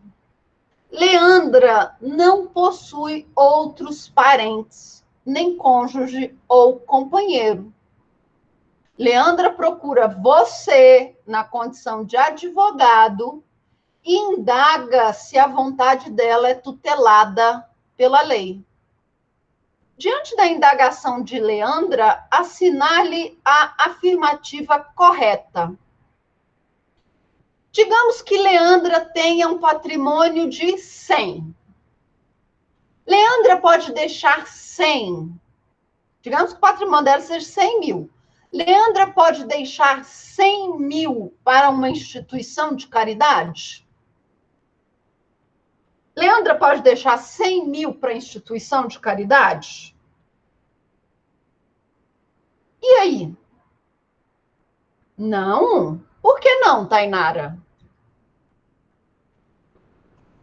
Leandra não possui outros parentes, nem cônjuge ou companheiro. Leandra procura você na condição de advogado e indaga se a vontade dela é tutelada pela lei. Diante da indagação de Leandra, assinale a afirmativa correta. Digamos que Leandra tenha um patrimônio de 100. Leandra pode deixar 100. Digamos que o patrimônio dela seja 100 mil. Leandra pode deixar 100 mil para uma instituição de caridade? Leandra pode deixar 100 mil para a instituição de caridade? E aí? Não? Por que não, Tainara?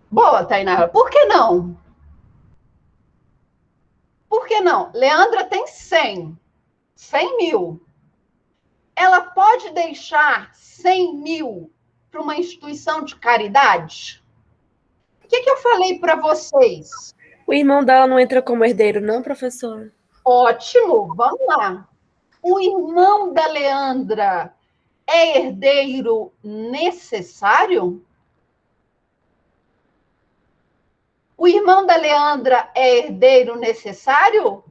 Boa, Tainara. Por que não? Por que não? Leandra tem 100 mil. Ela pode deixar 100 mil para uma instituição de caridade? O que eu falei para vocês? O irmão dela não entra como herdeiro, não, professora? Ótimo, vamos lá. O irmão da Leandra é herdeiro necessário? O irmão da Leandra é herdeiro necessário?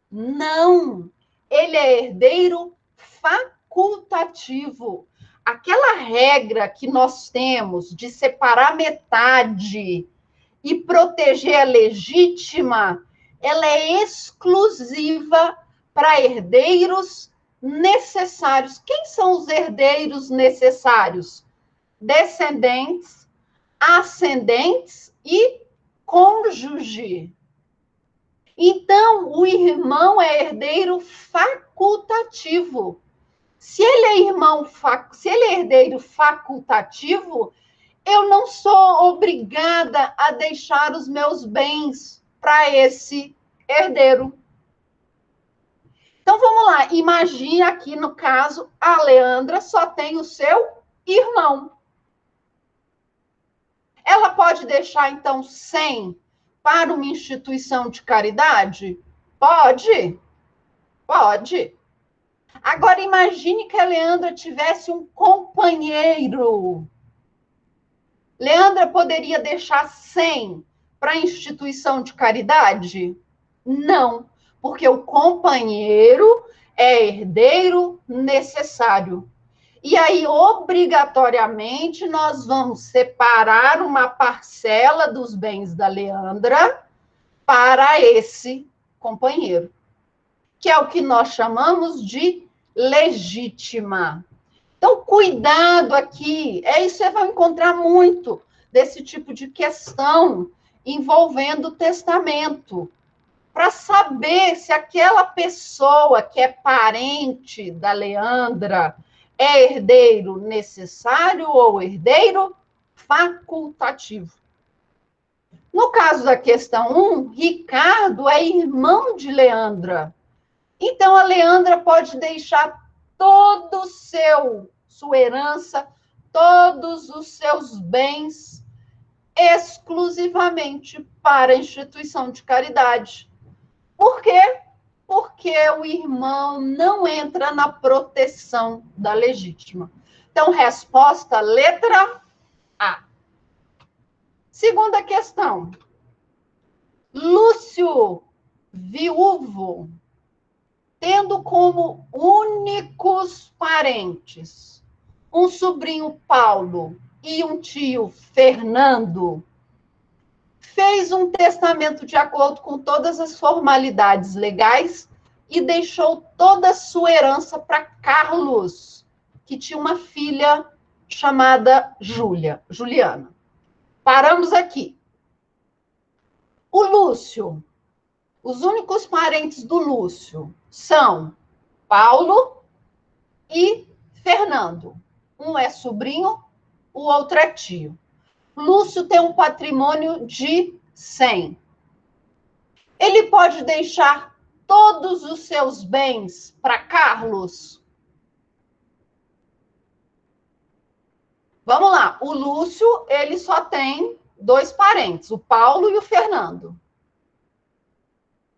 Não. Ele é herdeiro facultativo. Aquela regra que nós temos de separar metade e proteger a legítima, ela é exclusiva para herdeiros necessários. Quem são os herdeiros necessários? Descendentes, ascendentes e cônjuge. Então, o irmão é herdeiro facultativo. Se ele é herdeiro facultativo, eu não sou obrigada a deixar os meus bens para esse herdeiro. Então, vamos lá. Imagine aqui, no caso, a Leandra só tem o seu irmão. Ela pode deixar, então, 100 para uma instituição de caridade? Pode. Pode. Agora, imagine que a Leandra tivesse um companheiro. Leandra poderia deixar 100 para a instituição de caridade? Não, porque o companheiro é herdeiro necessário. E aí, obrigatoriamente, nós vamos separar uma parcela dos bens da Leandra para esse companheiro, que é o que nós chamamos de legítima. Então, cuidado aqui. Isso você vai encontrar muito desse tipo de questão envolvendo o testamento, para saber se aquela pessoa que é parente da Leandra é herdeiro necessário ou herdeiro facultativo. No caso da questão 1, Ricardo é irmão de Leandra. Então, a Leandra pode deixar todo sua herança, todos os seus bens exclusivamente para a instituição de caridade. Por quê? Porque o irmão não entra na proteção da legítima. Então, resposta, letra A. Segunda questão. Lúcio, viúvo, tendo como únicos parentes um sobrinho Paulo e um tio Fernando, fez um testamento de acordo com todas as formalidades legais e deixou toda a sua herança para Carlos, que tinha uma filha chamada Juliana. Paramos aqui. O Lúcio, os únicos parentes do Lúcio são Paulo e Fernando. Um é sobrinho, o outro é tio. Lúcio tem um patrimônio de 100. Ele pode deixar todos os seus bens para Carlos? Vamos lá. O Lúcio, ele só tem 2 parentes, o Paulo e o Fernando.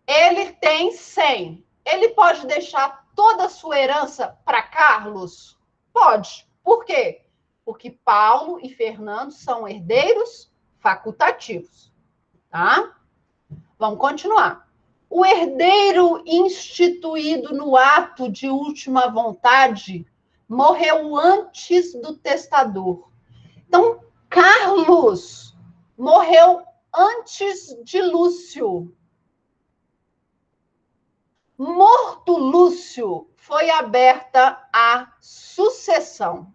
Ele tem 100. Ele pode deixar toda a sua herança para Carlos? Pode. Por quê? Porque Paulo e Fernando são herdeiros facultativos. Tá? Vamos continuar. O herdeiro instituído no ato de última vontade morreu antes do testador. Então, Carlos morreu antes de Lúcio. Morto Lúcio, foi aberta a sucessão.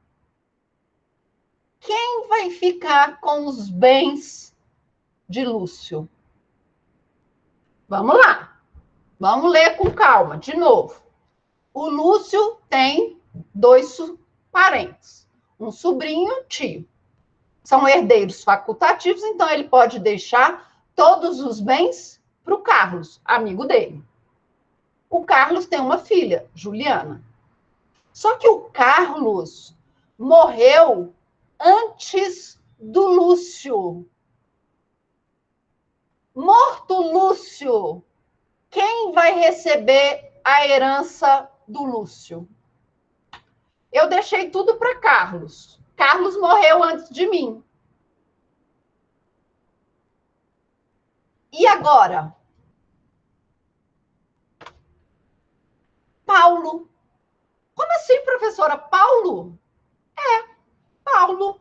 Quem vai ficar com os bens de Lúcio? Vamos lá. Vamos ler com calma, de novo. O Lúcio tem 2 parentes, um sobrinho e um tio. São herdeiros facultativos, então ele pode deixar todos os bens para o Carlos, amigo dele. O Carlos tem uma filha, Juliana. Só que o Carlos morreu antes do Lúcio. Morto Lúcio, quem vai receber a herança do Lúcio? Eu deixei tudo para Carlos. Carlos morreu antes de mim. E agora? Paulo. Como assim, professora? Paulo? Paulo.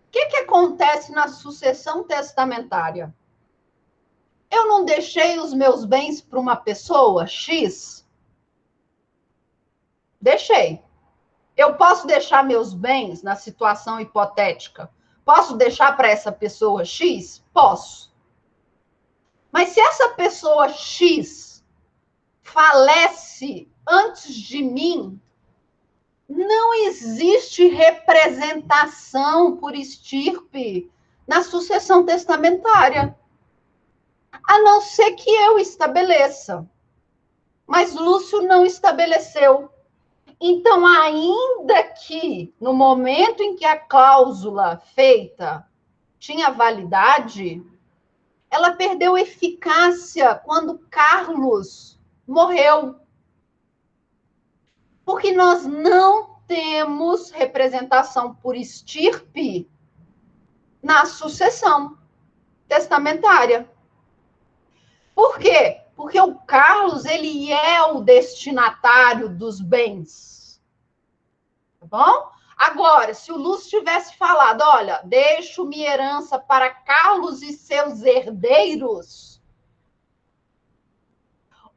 O que acontece na sucessão testamentária? Eu não deixei os meus bens para uma pessoa X? Deixei. Eu posso deixar meus bens na situação hipotética? Posso deixar para essa pessoa X? Posso. Mas se essa pessoa X falece antes de mim, não existe representação por estirpe na sucessão testamentária. A não ser que eu estabeleça. Mas Lúcio não estabeleceu. Então, ainda que no momento em que a cláusula feita tinha validade, ela perdeu eficácia quando Carlos morreu. Porque nós não temos representação por estirpe na sucessão testamentária. Por quê? Porque o Carlos, ele é o destinatário dos bens. Tá bom? Agora, se o Lúcio tivesse falado, olha, deixo minha herança para Carlos e seus herdeiros,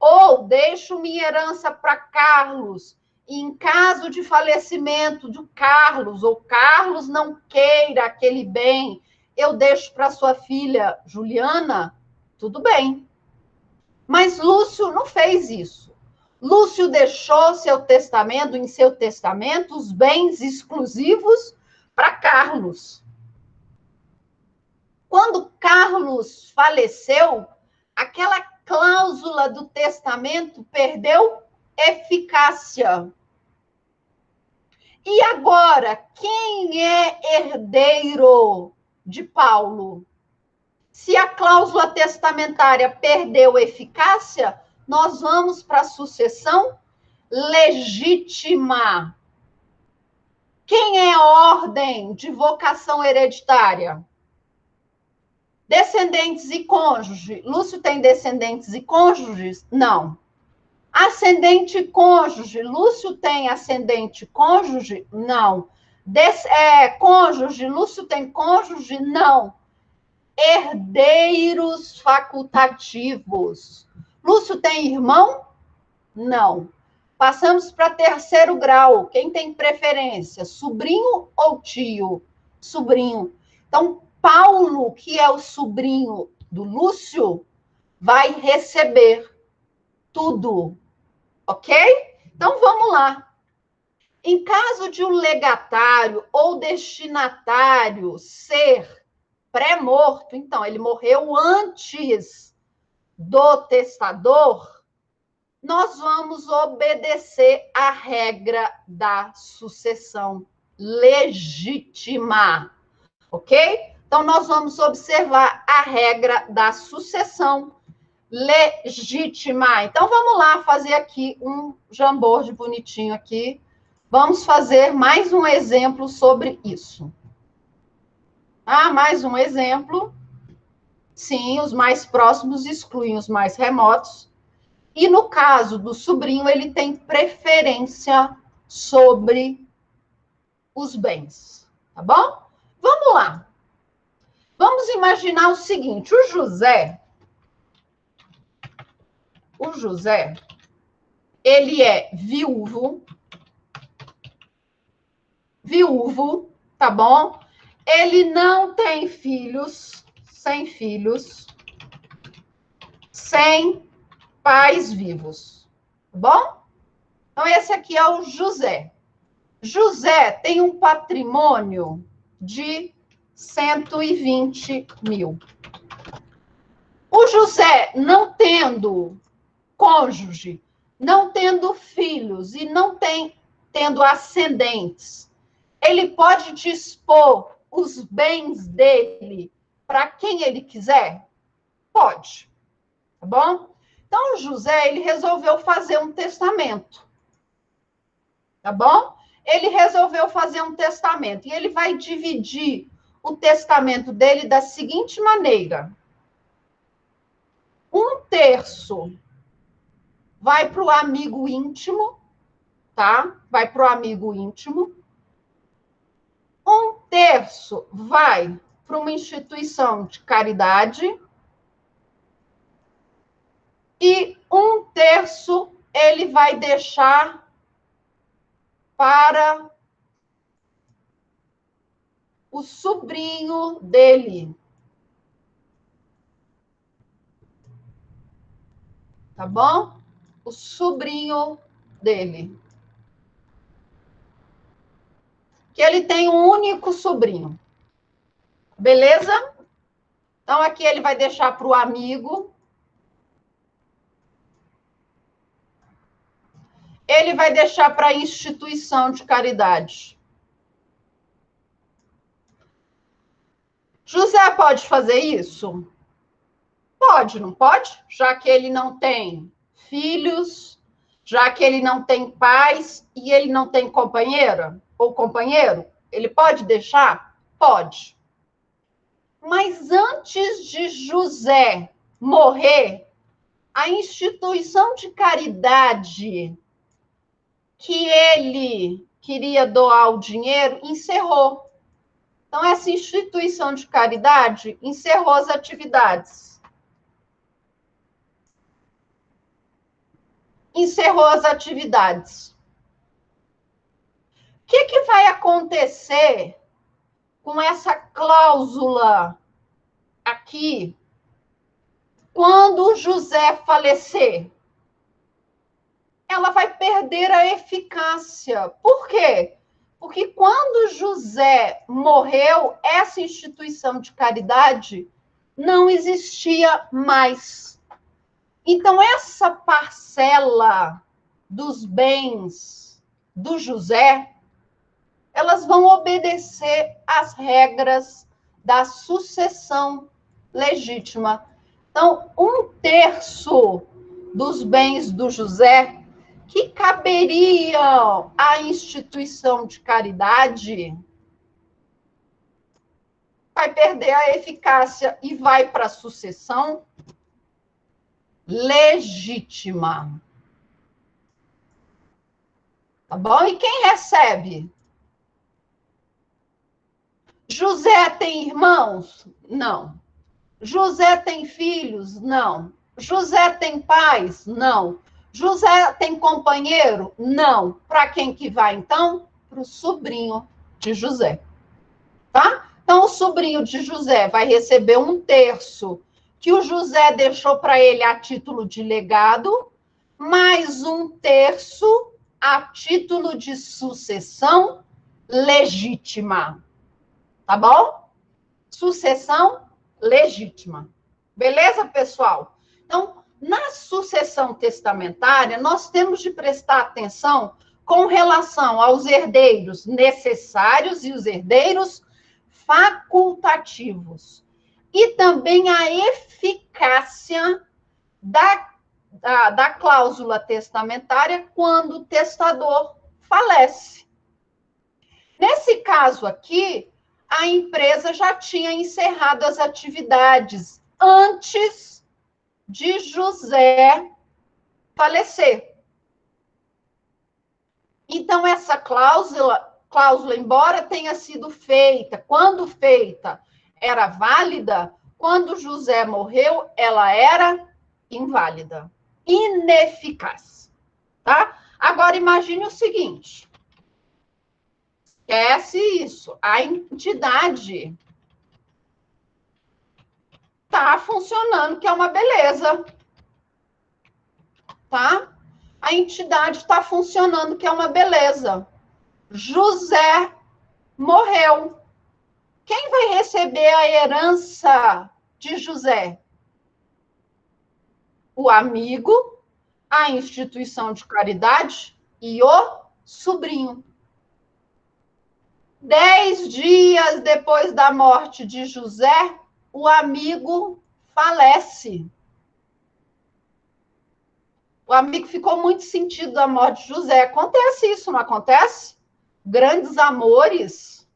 ou deixo minha herança para Carlos, e em caso de falecimento de Carlos, ou Carlos não queira aquele bem, eu deixo para sua filha Juliana, tudo bem. Mas Lúcio não fez isso. Lúcio deixou em seu testamento, os bens exclusivos para Carlos. Quando Carlos faleceu, aquela cláusula do testamento perdeu eficácia. E agora, quem é herdeiro de Paulo? Se a cláusula testamentária perdeu eficácia, nós vamos para a sucessão legítima. Quem é ordem de vocação hereditária? Descendentes e cônjuge. Lúcio tem descendentes e cônjuges? Não. Ascendente e cônjuge. Lúcio tem ascendente e cônjuge? Não. Cônjuge. Lúcio tem cônjuge? Não. Herdeiros facultativos. Lúcio tem irmão? Não. Passamos para terceiro grau. Quem tem preferência? Sobrinho ou tio? Sobrinho. Então, Paulo, que é o sobrinho do Lúcio, vai receber tudo. Ok? Então, vamos lá. Em caso de um legatário ou destinatário ser pré-morto, então, ele morreu antes do testador, nós vamos obedecer à regra da sucessão legítima, ok? Então, nós vamos observar a regra da sucessão legítima. Então, vamos lá fazer aqui um Jamboard bonitinho aqui. Vamos fazer mais um exemplo sobre isso. Mais um exemplo. Sim, os mais próximos excluem os mais remotos. E no caso do sobrinho, ele tem preferência sobre os bens. Tá bom? Vamos lá. Vamos imaginar o seguinte, o José, ele é viúvo, tá bom? Ele não tem filhos, sem pais vivos, tá bom? Então, esse aqui é o José. José tem um patrimônio de 120 mil. O José, não tendo cônjuge, não tendo filhos e não tendo ascendentes, ele pode dispor os bens dele para quem ele quiser? Pode. Tá bom? Então, o José, ele resolveu fazer um testamento. Tá bom? Ele resolveu fazer um testamento. E ele vai dividir o testamento dele da seguinte maneira: 1/3 vai para o amigo íntimo, tá? Vai para o amigo íntimo. 1/3 vai para uma instituição de caridade. E 1/3 ele vai deixar para o sobrinho dele. Tá bom? O sobrinho dele. Que ele tem um único sobrinho. Beleza? Então, aqui ele vai deixar para o amigo. Ele vai deixar para a instituição de caridade. José pode fazer isso? Pode, não pode? Já que ele não tem filhos, já que ele não tem pais e ele não tem companheira ou companheiro, ele pode deixar? Pode. Mas antes de José morrer, a instituição de caridade que ele queria doar o dinheiro encerrou. Então, essa instituição de caridade encerrou as atividades. Encerrou as atividades. O que vai acontecer com essa cláusula aqui quando José falecer? Ela vai perder a eficácia. Por quê? Porque quando José morreu, essa instituição de caridade não existia mais. Então, essa parcela dos bens do José, elas vão obedecer às regras da sucessão legítima. Então, 1/3 dos bens do José que caberiam à instituição de caridade vai perder a eficácia e vai para a sucessão legítima. Tá bom? E quem recebe? José tem irmãos? Não. José tem filhos? Não. José tem pais? Não. José tem companheiro? Não. Para quem que vai, então? Para o sobrinho de José. Tá? Então, o sobrinho de José vai receber 1/3 que o José deixou para ele a título de legado, mais 1/3 a título de sucessão legítima. Tá bom? Sucessão legítima. Beleza, pessoal? Então, na sucessão testamentária, nós temos de prestar atenção com relação aos herdeiros necessários e os herdeiros facultativos. E também a eficácia da cláusula testamentária quando o testador falece. Nesse caso aqui, a empresa já tinha encerrado as atividades antes de José falecer. Então, essa cláusula, embora tenha sido feita, quando feita, era válida, quando José morreu, ela era inválida, ineficaz. Tá? Agora, imagine o seguinte. Esquece isso. A entidade está funcionando, que é uma beleza. Tá? A entidade está funcionando, que é uma beleza. José morreu. Quem vai receber a herança de José? O amigo, a instituição de caridade e o sobrinho. 10 dias depois da morte de José, o amigo falece. O amigo ficou muito sentido da morte de José. Acontece isso, não acontece? Grandes amores,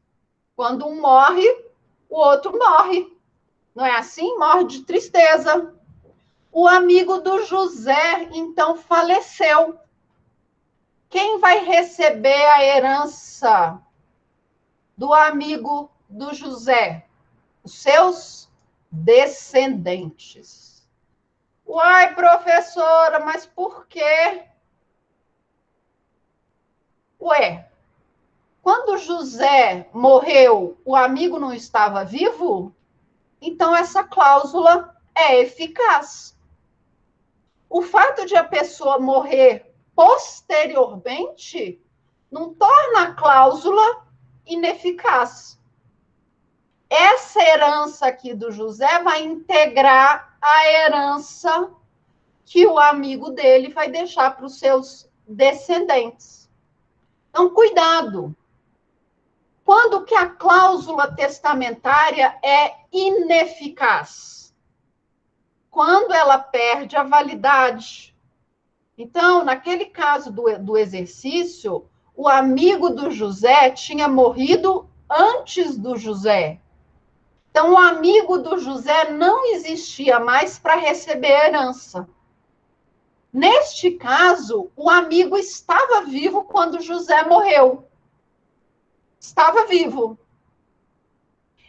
quando um morre, o outro morre. Não é assim? Morre de tristeza. O amigo do José, então, faleceu. Quem vai receber a herança do amigo do José? Os seus descendentes. Uai, professora, mas por quê? Ué, quando José morreu, o amigo não estava vivo? Então, essa cláusula é eficaz. O fato de a pessoa morrer posteriormente não torna a cláusula ineficaz. Essa herança aqui do José vai integrar a herança que o amigo dele vai deixar para os seus descendentes. Então, cuidado. Quando que a cláusula testamentária é ineficaz? Quando ela perde a validade. Então, naquele caso do exercício, o amigo do José tinha morrido antes do José. Então, o amigo do José não existia mais para receber a herança. Neste caso, o amigo estava vivo quando José morreu. Estava vivo.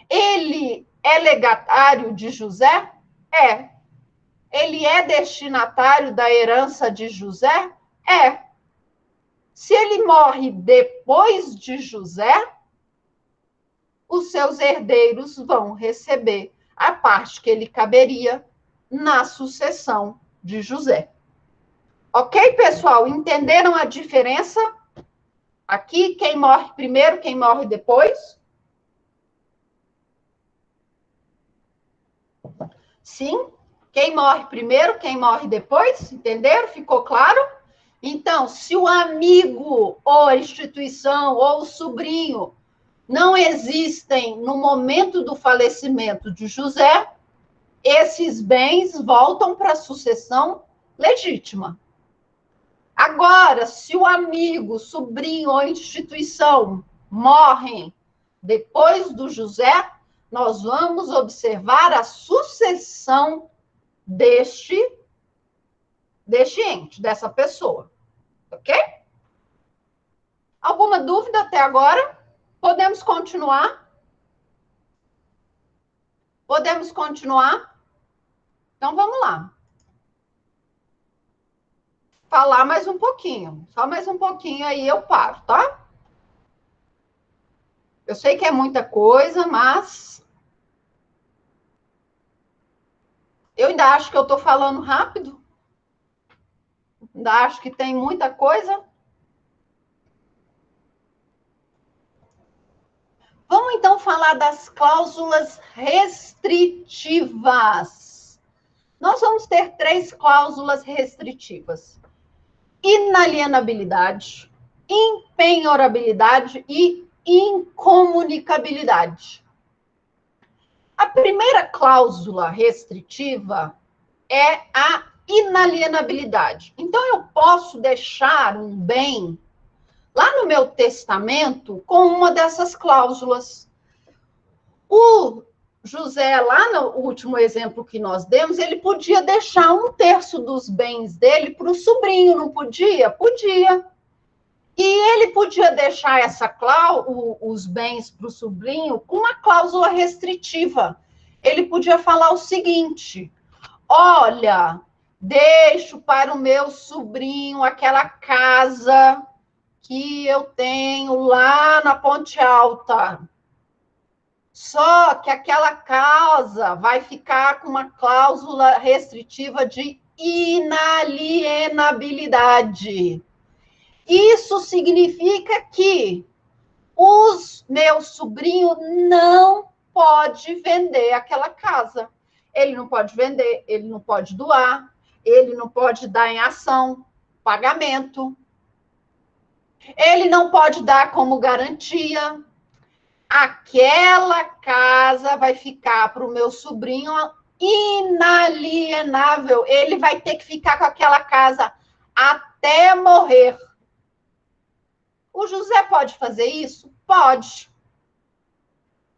Ele é legatário de José? É. Ele é destinatário da herança de José? É. Se ele morre depois de José, os seus herdeiros vão receber a parte que ele caberia na sucessão de José. Ok, pessoal? Entenderam a diferença? Aqui, quem morre primeiro, quem morre depois? Sim? Quem morre primeiro, quem morre depois? Entenderam? Ficou claro? Então, se o amigo, ou a instituição, ou o sobrinho não existem no momento do falecimento de José, esses bens voltam para a sucessão legítima. Agora, se o amigo, sobrinho ou instituição morrem depois do José, nós vamos observar a sucessão deste ente, dessa pessoa. Ok? Alguma dúvida até agora? Podemos continuar? Podemos continuar? Então, vamos lá. Falar mais um pouquinho. Só mais um pouquinho aí eu paro, tá? Eu sei que é muita coisa, mas eu ainda acho que eu estou falando rápido. Ainda acho que tem muita coisa. Vamos, então, falar das cláusulas restritivas. Nós vamos ter 3 cláusulas restritivas. Inalienabilidade, impenhorabilidade e incomunicabilidade. A primeira cláusula restritiva é a inalienabilidade. Então, eu posso deixar um bem lá no meu testamento com uma dessas cláusulas. O José, lá no último exemplo que nós demos, ele podia deixar 1/3 dos bens dele para o sobrinho, não podia? Podia. E ele podia deixar os bens para o sobrinho com uma cláusula restritiva. Ele podia falar o seguinte: olha, deixo para o meu sobrinho aquela casa que eu tenho lá na Ponte Alta. Só que aquela casa vai ficar com uma cláusula restritiva de inalienabilidade. Isso significa que O meu sobrinho não pode vender aquela casa. Ele não pode vender, ele não pode doar, ele não pode dar em ação, pagamento. Ele não pode dar como garantia. Aquela casa vai ficar para o meu sobrinho inalienável. Ele vai ter que ficar com aquela casa até morrer. O José pode fazer isso? Pode.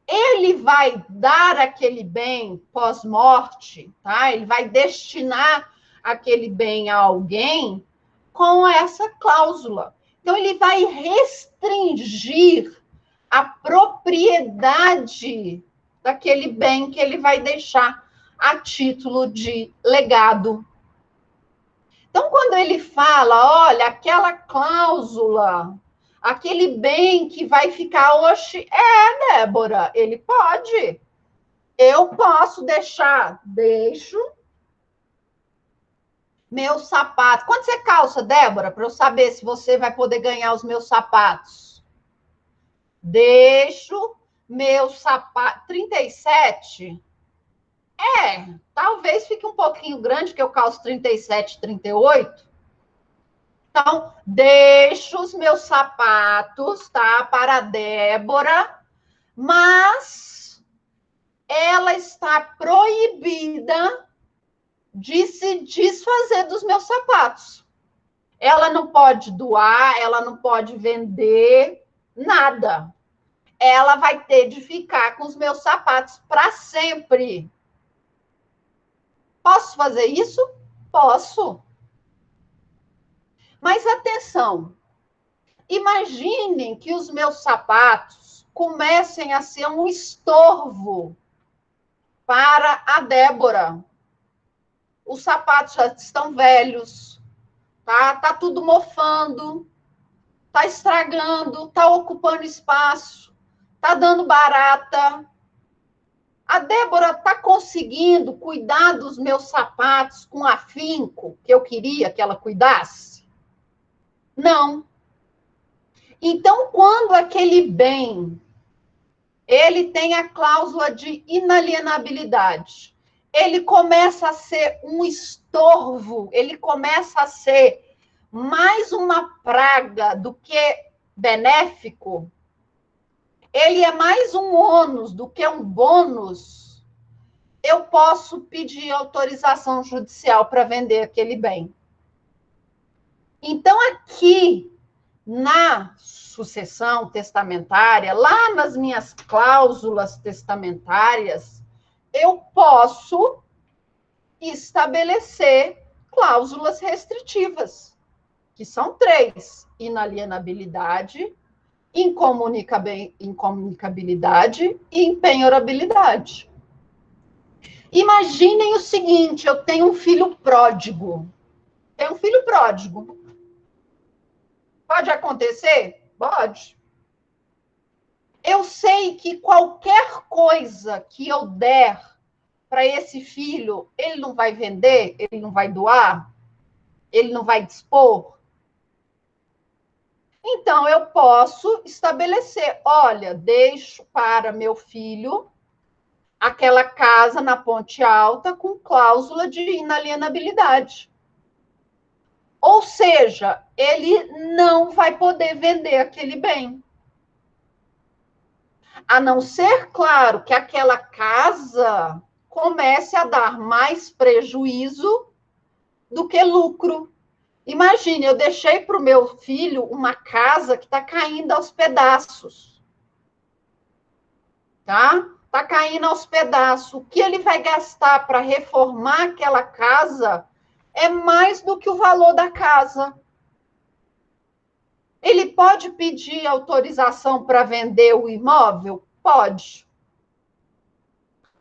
Ele vai dar aquele bem pós-morte, tá? Ele vai destinar aquele bem a alguém com essa cláusula. Então, ele vai restringir a propriedade daquele bem que ele vai deixar a título de legado. Então, quando ele fala, olha, aquela cláusula, aquele bem que vai ficar hoje, Débora, ele pode. Eu posso deixar, deixo meu sapato. Quanto você calça, Débora, para eu saber se você vai poder ganhar os meus sapatos? Deixo meu sapato. 37? Talvez fique um pouquinho grande, que eu calço 37, 38. Então, deixo os meus sapatos, tá? Para a Débora, mas ela está proibida de se desfazer dos meus sapatos. Ela não pode doar, ela não pode vender, nada. Ela vai ter de ficar com os meus sapatos para sempre. Posso fazer isso? Posso. Mas atenção, imaginem que os meus sapatos comecem a ser um estorvo para a Débora. Os sapatos já estão velhos, tá? Tá tudo mofando, tá estragando, tá ocupando espaço, tá dando barata. A Débora tá conseguindo cuidar dos meus sapatos com afinco que eu queria que ela cuidasse? Não. Então, quando aquele bem, ele tem a cláusula de inalienabilidade, ele começa a ser um estorvo, ele começa a ser mais uma praga do que benéfico, ele é mais um ônus do que um bônus, eu posso pedir autorização judicial para vender aquele bem. Então, aqui, na sucessão testamentária, lá nas minhas cláusulas testamentárias, eu posso estabelecer cláusulas restritivas, que são 3: inalienabilidade, incomunicabilidade e impenhorabilidade. Imaginem o seguinte, eu tenho um filho pródigo. Pode acontecer? Pode. Eu sei que qualquer coisa que eu der para esse filho, ele não vai vender, ele não vai doar, ele não vai dispor. Então, eu posso estabelecer, olha, deixo para meu filho aquela casa na Ponte Alta com cláusula de inalienabilidade. Ou seja, ele não vai poder vender aquele bem. A não ser, claro, que aquela casa comece a dar mais prejuízo do que lucro. Imagine, eu deixei para o meu filho uma casa que está caindo aos pedaços. Tá? Está caindo aos pedaços. O que ele vai gastar para reformar aquela casa é mais do que o valor da casa. Ele pode pedir autorização para vender o imóvel? Pode.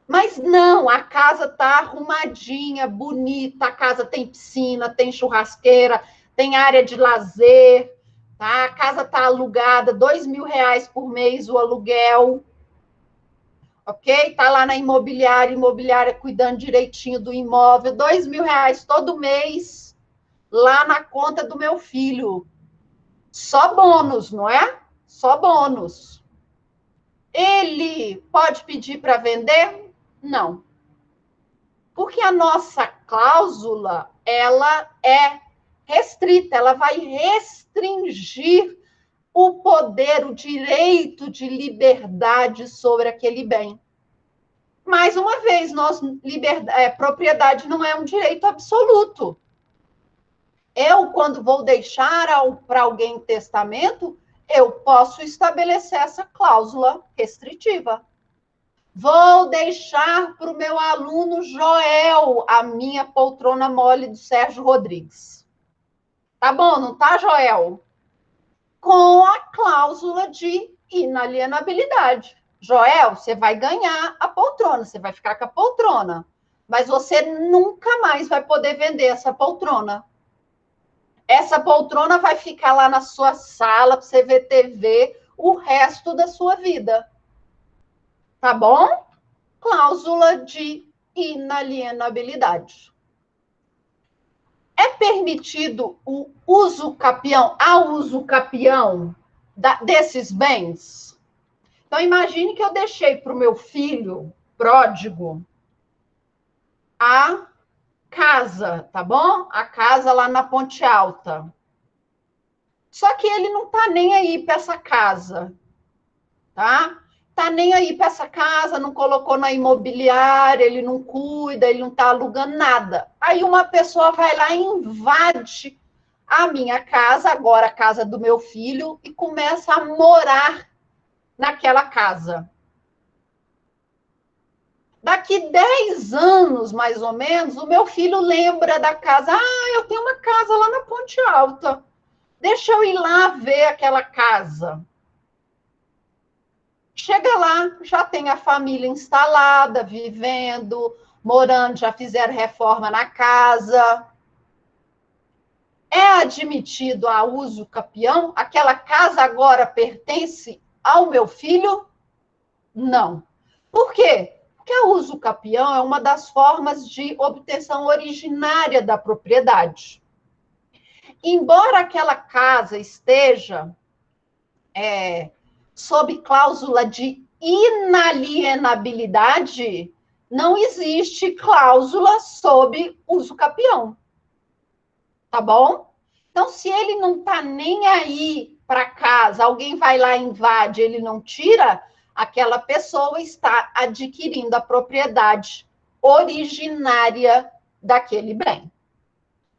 Mas não, a casa está arrumadinha, bonita, a casa tem piscina, tem churrasqueira, tem área de lazer, tá? A casa está alugada, R$2.000 por mês o aluguel, ok? Está lá na imobiliária cuidando direitinho do imóvel, R$2.000 todo mês, lá na conta do meu filho. Só bônus, não é? só bônus. Ele pode pedir para vender? Não. Porque a nossa cláusula, ela é restrita, ela vai restringir o poder, o direito de liberdade sobre aquele bem. Mais uma vez, propriedade não é um direito absoluto. Eu, quando vou deixar para alguém testamento, eu posso estabelecer essa cláusula restritiva. Vou deixar para o meu aluno Joel a minha poltrona mole do Sérgio Rodrigues. Tá bom, não tá, Joel? Com a cláusula de inalienabilidade. Joel, você vai ganhar a poltrona, você vai ficar com a poltrona, mas você nunca mais vai poder vender essa poltrona. Essa poltrona vai ficar lá na sua sala para você ver TV o resto da sua vida. Tá bom? Cláusula de inalienabilidade. É permitido o uso capião, desses bens? Então, imagine que eu deixei para o meu filho pródigo a casa, tá bom? A casa lá na Ponte Alta. Só que ele não tá nem aí para essa casa, tá? Tá nem aí para essa casa, não colocou na imobiliária, ele não cuida, ele não tá alugando nada. Aí uma pessoa vai lá e invade a minha casa, agora a casa do meu filho, e começa a morar naquela casa. Daqui 10 anos, mais ou menos, o meu filho lembra da casa. Ah, eu tenho uma casa lá na Ponte Alta. Deixa eu ir lá ver aquela casa. Chega lá, já tem a família instalada, vivendo, morando, já fizeram reforma na casa. É admitido a uso capião? Aquela casa agora pertence ao meu filho? Não. Por quê? Porque a uso capião é uma das formas de obtenção originária da propriedade. Embora aquela casa esteja sob cláusula de inalienabilidade, não existe cláusula sob uso capião. Tá bom? Então, se ele não está nem aí para casa, alguém vai lá e invade, ele não tira, aquela pessoa está adquirindo a propriedade originária daquele bem.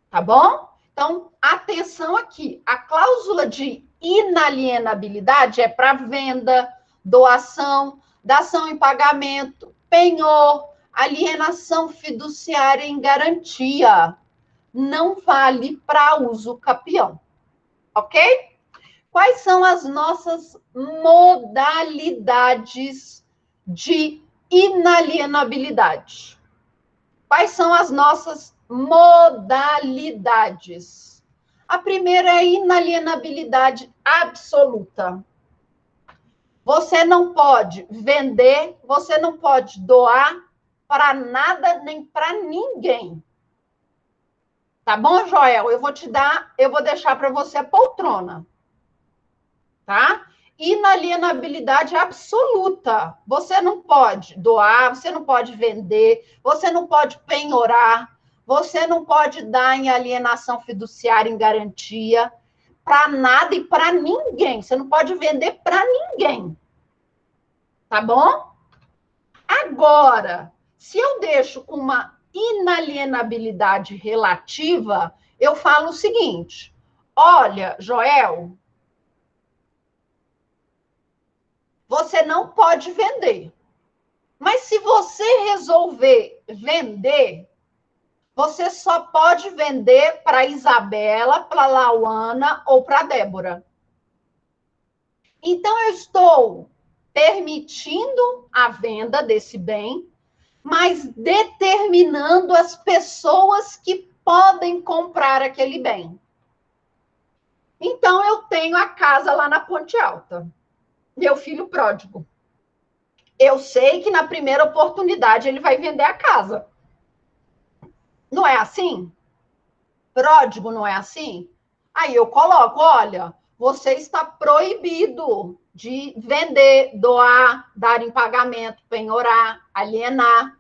Tá bom? Então, atenção aqui. A cláusula de inalienabilidade é para venda, doação, dação em pagamento, penhor, alienação fiduciária em garantia. Não vale para uso capião. Ok? Quais são as nossas modalidades de inalienabilidade? Quais são as nossas modalidades? A primeira é a inalienabilidade absoluta. Você não pode vender, você não pode doar para nada nem para ninguém. Tá bom, Joel? Eu vou deixar para você a poltrona. Tá? Inalienabilidade absoluta. Você não pode doar, você não pode vender, você não pode penhorar, você não pode dar em alienação fiduciária em garantia para nada e para ninguém. Você não pode vender para ninguém. Tá bom? Agora, se eu deixo com uma inalienabilidade relativa, eu falo o seguinte: olha, Joel, você não pode vender. Mas se você resolver vender, você só pode vender para Isabela, para Lauana ou para Débora. Então, eu estou permitindo a venda desse bem, mas determinando as pessoas que podem comprar aquele bem. Então, eu tenho a casa lá na Ponte Alta. Meu filho pródigo. Eu sei que na primeira oportunidade ele vai vender a casa. Não é assim? Pródigo não é assim? Aí eu coloco, olha, você está proibido de vender, doar, dar em pagamento, penhorar, alienar.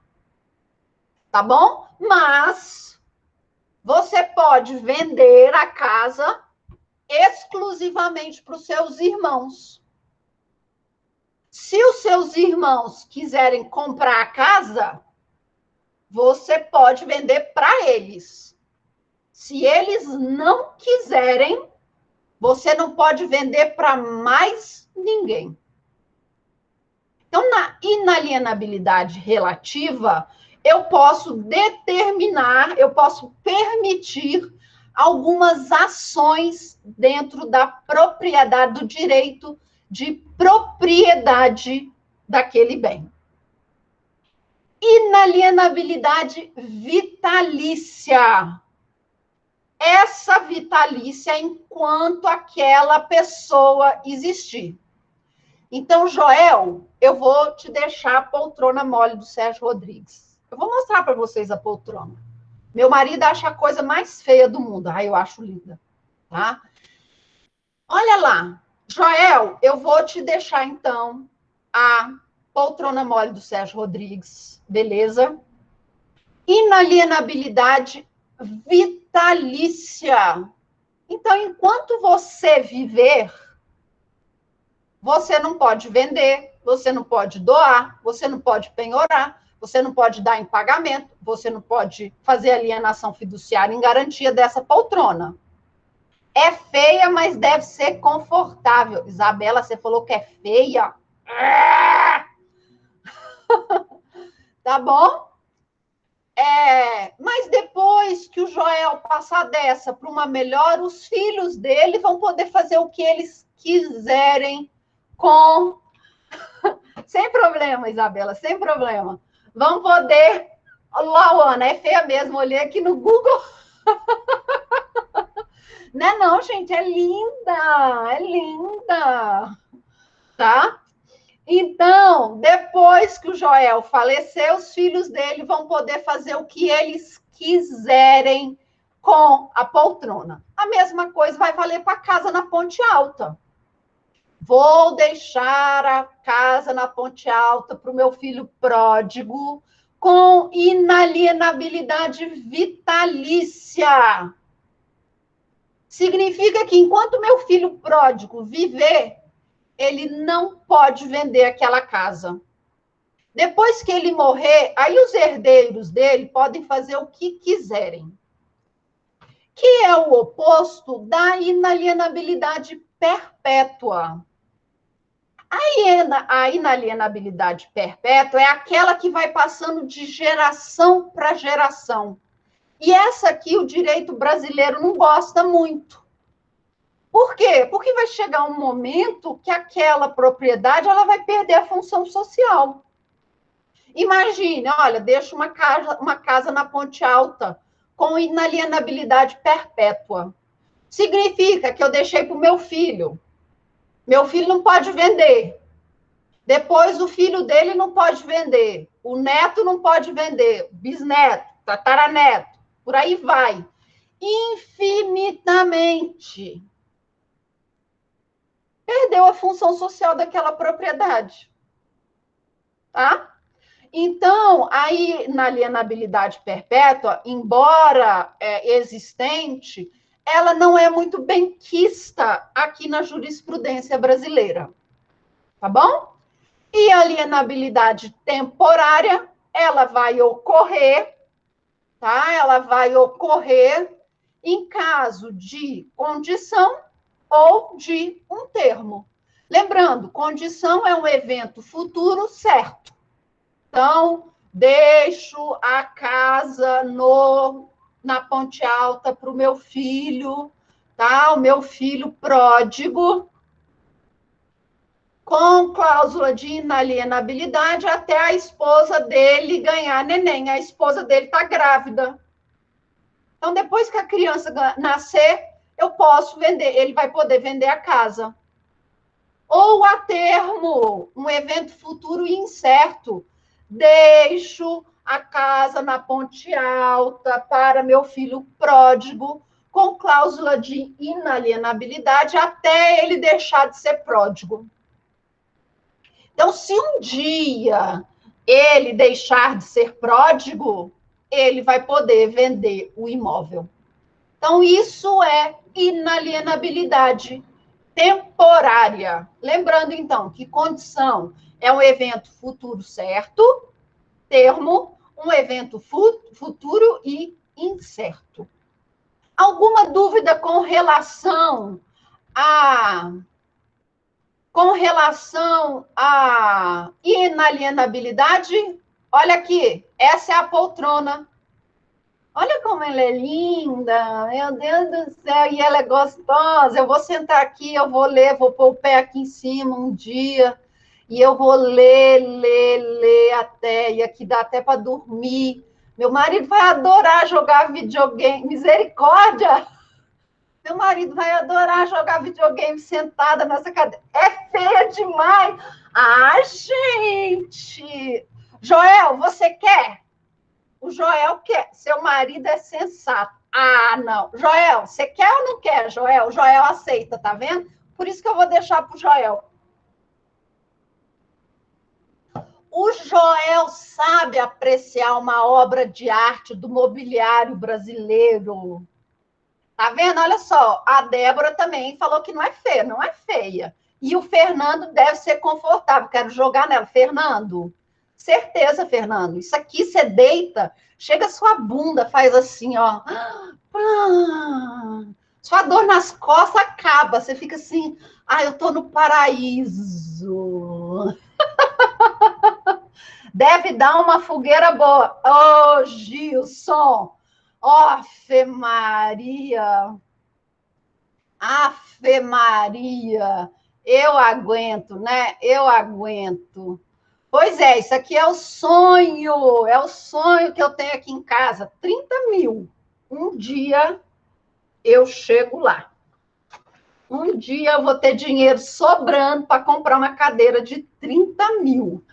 Tá bom? Mas você pode vender a casa exclusivamente para os seus irmãos. Se os seus irmãos quiserem comprar a casa, você pode vender para eles. Se eles não quiserem, você não pode vender para mais ninguém. Então, na inalienabilidade relativa, eu posso determinar, eu posso permitir algumas ações dentro da propriedade, do direito de propriedade daquele bem. Inalienabilidade vitalícia. Essa vitalícia enquanto aquela pessoa existir. Então, Joel, eu vou te deixar a poltrona mole do Sérgio Rodrigues. Eu vou mostrar para vocês a poltrona. Meu marido acha a coisa mais feia do mundo. Ai, eu acho linda. Tá? Olha lá. Joel, eu vou te deixar, então, a poltrona mole do Sérgio Rodrigues. Beleza? Inalienabilidade vitalícia. Então, enquanto você viver, você não pode vender, você não pode doar, você não pode penhorar, você não pode dar em pagamento, você não pode fazer alienação fiduciária em garantia dessa poltrona. É feia, mas deve ser confortável. Isabela, você falou que é feia? Tá bom? Mas depois que o Joel passar dessa para uma melhor, os filhos dele vão poder fazer o que eles quiserem com... Sem problema, Isabela, sem problema. Vão poder... Lauana, é feia mesmo, olhei aqui no Google. Não é não, gente, é linda. Tá? Então, depois que o Joel falecer, os filhos dele vão poder fazer o que eles quiserem com a poltrona. A mesma coisa vai valer para a casa na Ponte Alta. Vou deixar a casa na Ponte Alta para o meu filho pródigo com inalienabilidade vitalícia. Significa que enquanto meu filho pródigo viver, ele não pode vender aquela casa. Depois que ele morrer, aí os herdeiros dele podem fazer o que quiserem. Que é o oposto da inalienabilidade perpétua. A inalienabilidade perpétua é aquela que vai passando de geração para geração. E essa aqui o direito brasileiro não gosta muito. Por quê? Porque vai chegar um momento que aquela propriedade ela vai perder a função social. Imagine, olha, deixa uma casa na Ponte Alta com inalienabilidade perpétua. Significa que eu deixei para o meu filho. Meu filho não pode vender. Depois o filho dele não pode vender. O neto não pode vender. Bisneto, tataraneto, por aí vai. Infinitamente. Perdeu a função social daquela propriedade. Tá? Então, aí na alienabilidade perpétua, embora existente, ela não é muito benquista aqui na jurisprudência brasileira. Tá bom? E a alienabilidade temporária, ela vai ocorrer, tá? Ela vai ocorrer em caso de condição ou de um termo. Lembrando, condição é um evento futuro certo. Então, deixo a casa na Ponte Alta para o meu filho, tá? O meu filho pródigo, com cláusula de inalienabilidade até a esposa dele ganhar neném. A esposa dele está grávida. Então, depois que a criança nascer, eu posso vender, ele vai poder vender a casa. Ou a termo, um evento futuro incerto. Deixo a casa na Ponte Alta para meu filho pródigo com cláusula de inalienabilidade até ele deixar de ser pródigo. Então, se um dia ele deixar de ser pródigo, ele vai poder vender o imóvel. Então, isso é inalienabilidade temporária. Lembrando, então, que condição é um evento futuro certo, termo, um evento futuro e incerto. Alguma dúvida com relação à inalienabilidade? Olha aqui, essa é a poltrona. Olha como ela é linda, meu Deus do céu, e ela é gostosa. Eu vou sentar aqui, eu vou ler, vou pôr o pé aqui em cima um dia, e eu vou ler até, e aqui dá até para dormir. Meu marido vai adorar jogar videogame, misericórdia! Meu marido vai adorar jogar videogame sentada nessa cadeira. É feia demais! Ah, gente! Joel, você quer? O Joel quer. Seu marido é sensato. Ah, não. Joel, você quer ou não quer, Joel? O Joel aceita, tá vendo? Por isso que eu vou deixar para o Joel. O Joel sabe apreciar uma obra de arte do mobiliário brasileiro. Tá vendo? Olha só, a Débora também falou que não é feia, não é feia. E o Fernando deve ser confortável. Quero jogar nela. Fernando, certeza, Fernando. Isso aqui você deita, chega a sua bunda, faz assim, ó. Sua dor nas costas acaba. Você fica assim, eu tô no paraíso. Deve dar uma fogueira boa. Ô, Gilson! Afe Maria! Afe Maria! Eu aguento, né? Eu aguento. Pois é, isso aqui é o sonho que eu tenho aqui em casa, 30 mil. Um dia eu chego lá. Um dia eu vou ter dinheiro sobrando para comprar uma cadeira de 30 mil.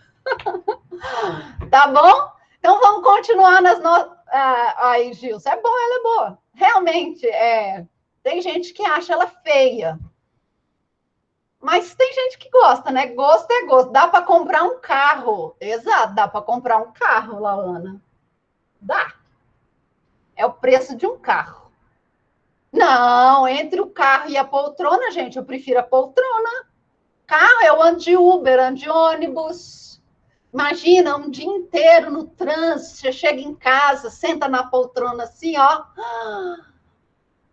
Tá bom? Então vamos continuar nas nossas. Aí, Gilson, é boa, ela é boa. Realmente, tem gente que acha ela feia. Mas tem gente que gosta, né? Gosto é gosto. Dá para comprar um carro. Exato, dá para comprar um carro, Laana. Dá. É o preço de um carro. Não, entre o carro e a poltrona, gente, eu prefiro a poltrona. Carro, eu ando de Uber, ando de ônibus. Imagina, um dia inteiro no trânsito, você chega em casa, senta na poltrona assim, ó.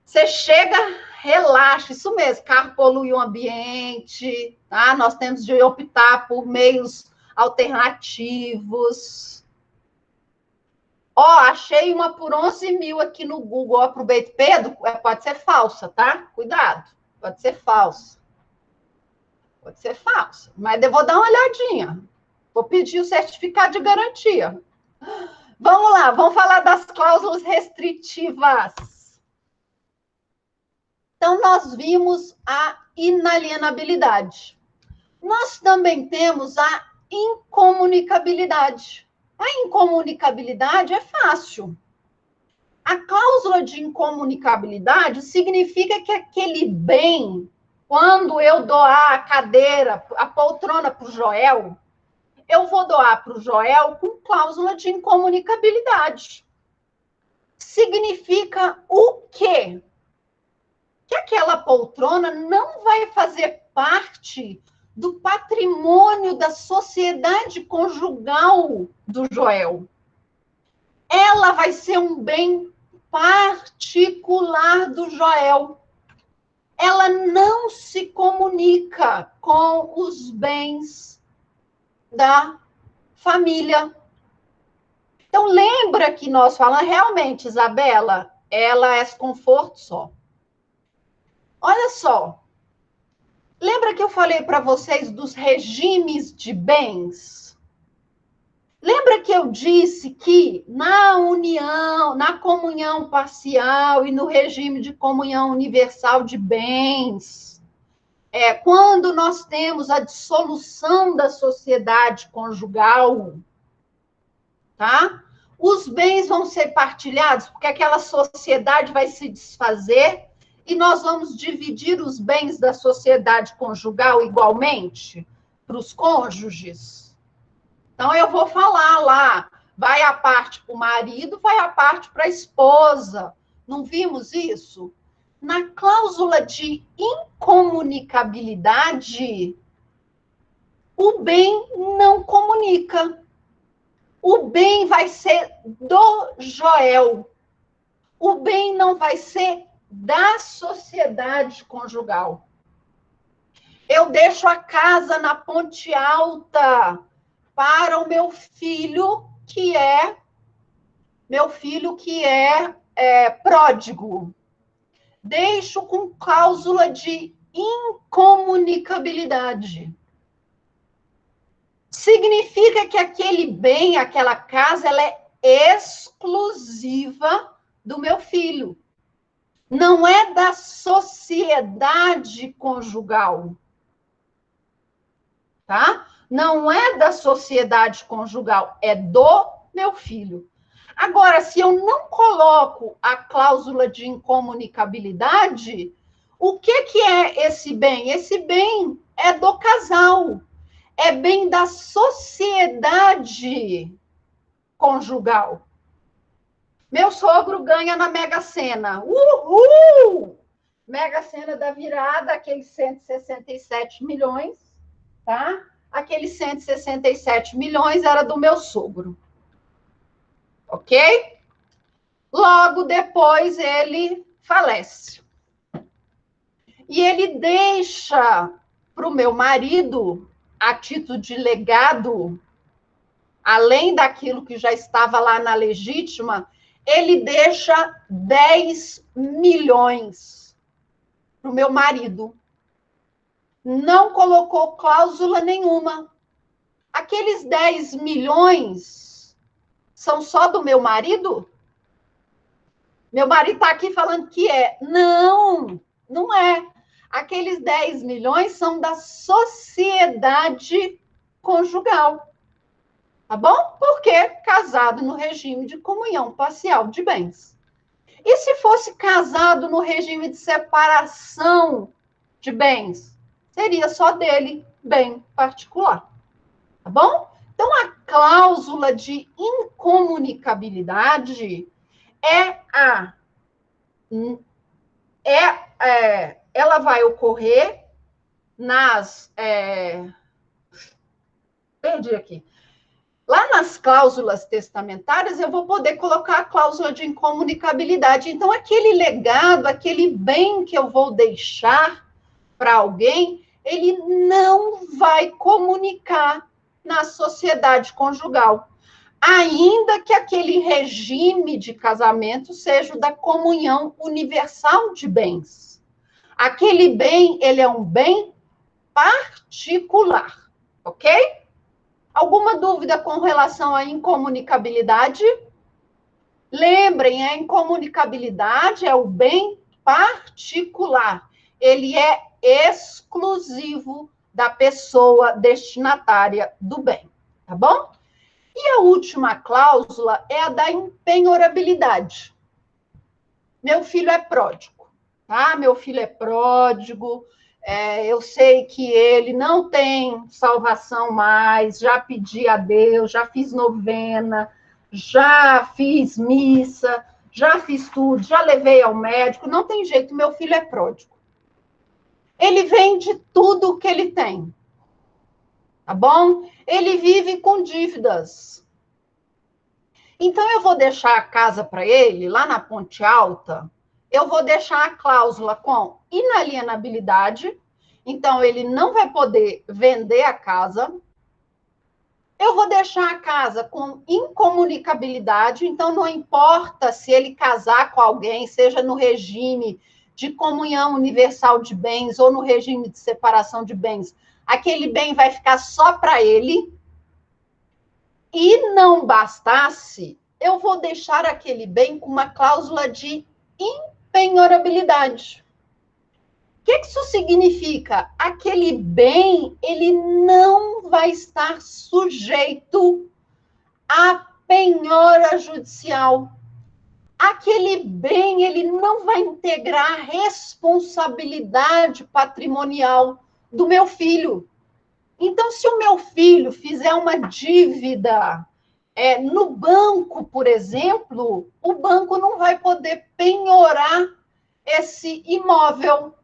Você chega, relaxa, isso mesmo, carro polui o ambiente, tá? Nós temos de optar por meios alternativos. Ó, achei uma por 11 mil aqui no Google, aproveita. Pedro, pode ser falsa, tá? Cuidado, pode ser falsa. Pode ser falsa, mas eu vou dar uma olhadinha. Vou pedir o certificado de garantia. Vamos lá, vamos falar das cláusulas restritivas. Então, nós vimos a inalienabilidade. Nós também temos a incomunicabilidade. A incomunicabilidade é fácil. A cláusula de incomunicabilidade significa que aquele bem, quando eu doar a cadeira, a poltrona para o Joel, eu vou doar para o Joel com cláusula de incomunicabilidade. Significa o quê? Que aquela poltrona não vai fazer parte do patrimônio da sociedade conjugal do Joel. Ela vai ser um bem particular do Joel. Ela não se comunica com os bens da família. Então, lembra que nós falamos, realmente, Isabela, ela é conforto só. Olha só, lembra que eu falei para vocês dos regimes de bens? Lembra que eu disse que na união, na comunhão parcial e no regime de comunhão universal de bens, quando nós temos a dissolução da sociedade conjugal, tá? Os bens vão ser partilhados, porque aquela sociedade vai se desfazer e nós vamos dividir os bens da sociedade conjugal igualmente para os cônjuges. Então, eu vou falar lá, vai a parte para o marido, vai a parte para a esposa. Não vimos isso? Na cláusula de incomunicabilidade, o bem não comunica. O bem vai ser do Joel. O bem não vai ser da sociedade conjugal. Eu deixo a casa na Ponte Alta para o meu filho que é pródigo. Deixo com cláusula de incomunicabilidade. Significa que aquele bem, aquela casa, ela é exclusiva do meu filho. Não é da sociedade conjugal. Tá? Não é da sociedade conjugal, é do meu filho. Agora, se eu não coloco a cláusula de incomunicabilidade, o que é esse bem? Esse bem é do casal. É bem da sociedade conjugal. Meu sogro ganha na Mega Sena. Uhul! Mega Sena da virada, aqueles 167 milhões, tá? Aqueles 167 milhões era do meu sogro. Ok? Logo depois ele falece. E ele deixa para o meu marido, a título de legado, além daquilo que já estava lá na legítima, ele deixa 10 milhões para o meu marido. Não colocou cláusula nenhuma. Aqueles 10 milhões são só do meu marido? Meu marido está aqui falando que é. Não, não é. Aqueles 10 milhões são da sociedade conjugal. Tá bom? Porque casado no regime de comunhão parcial de bens. E se fosse casado no regime de separação de bens? Seria só dele, bem particular. Tá bom? Então, a cláusula de incomunicabilidade ela vai ocorrer perdi aqui. Lá nas cláusulas testamentárias, eu vou poder colocar a cláusula de incomunicabilidade. Então, aquele legado, aquele bem que eu vou deixar para alguém, ele não vai comunicar na sociedade conjugal. Ainda que aquele regime de casamento seja o da comunhão universal de bens. Aquele bem, ele é um bem particular, ok? Alguma dúvida com relação à incomunicabilidade? Lembrem, a incomunicabilidade é o bem particular. Ele é exclusivo da pessoa destinatária do bem, tá bom? E a última cláusula é a da impenhorabilidade. Meu filho é pródigo, tá? Meu filho é pródigo, eu sei que ele não tem salvação mais, já pedi a Deus, já fiz novena, já fiz missa, já fiz tudo, já levei ao médico, não tem jeito, meu filho é pródigo. Ele vende tudo o que ele tem, tá bom? Ele vive com dívidas. Então, eu vou deixar a casa para ele, lá na Ponte Alta, eu vou deixar a cláusula com inalienabilidade, então ele não vai poder vender a casa. Eu vou deixar a casa com incomunicabilidade, então não importa se ele casar com alguém, seja no regime de comunhão universal de bens ou no regime de separação de bens, aquele bem vai ficar só para ele. E não bastasse, eu vou deixar aquele bem com uma cláusula de impenhorabilidade. O que isso significa? Aquele bem, ele não vai estar sujeito à penhora judicial. Aquele bem, ele não vai integrar a responsabilidade patrimonial do meu filho. Então, se o meu filho fizer uma dívida no banco, por exemplo, o banco não vai poder penhorar esse imóvel,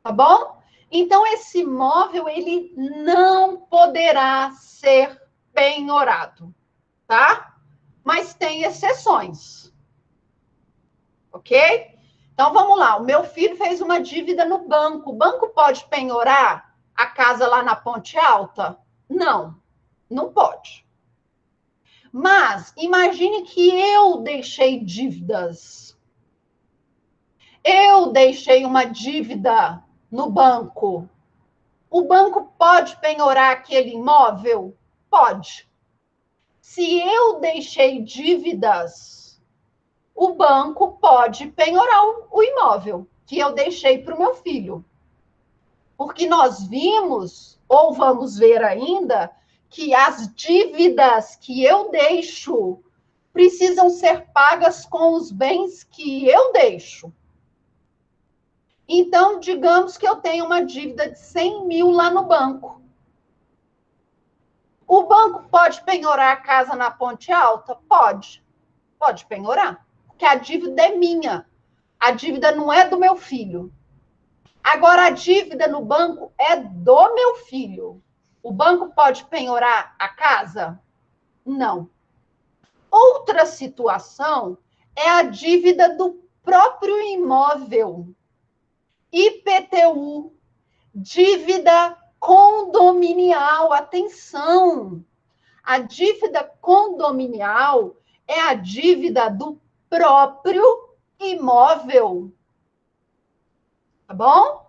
tá bom? Então, esse imóvel, ele não poderá ser penhorado, tá? Mas tem exceções, ok? Então, vamos lá. O meu filho fez uma dívida no banco. O banco pode penhorar a casa lá na Ponte Alta? Não, não pode. Mas, imagine que eu deixei dívidas. Eu deixei uma dívida no banco. O banco pode penhorar aquele imóvel? Pode. Se eu deixei dívidas, o banco pode penhorar o imóvel que eu deixei para o meu filho. Porque nós vimos, ou vamos ver ainda, que as dívidas que eu deixo precisam ser pagas com os bens que eu deixo. Então, digamos que eu tenho uma dívida de 100 mil lá no banco. O banco pode penhorar a casa na Ponte Alta? Pode. Pode penhorar. Porque a dívida é minha. A dívida não é do meu filho. Agora, a dívida no banco é do meu filho. O banco pode penhorar a casa? Não. Outra situação é a dívida do próprio imóvel. IPTU, dívida condominial. Atenção! A dívida condominial é a dívida do próprio imóvel. Tá bom?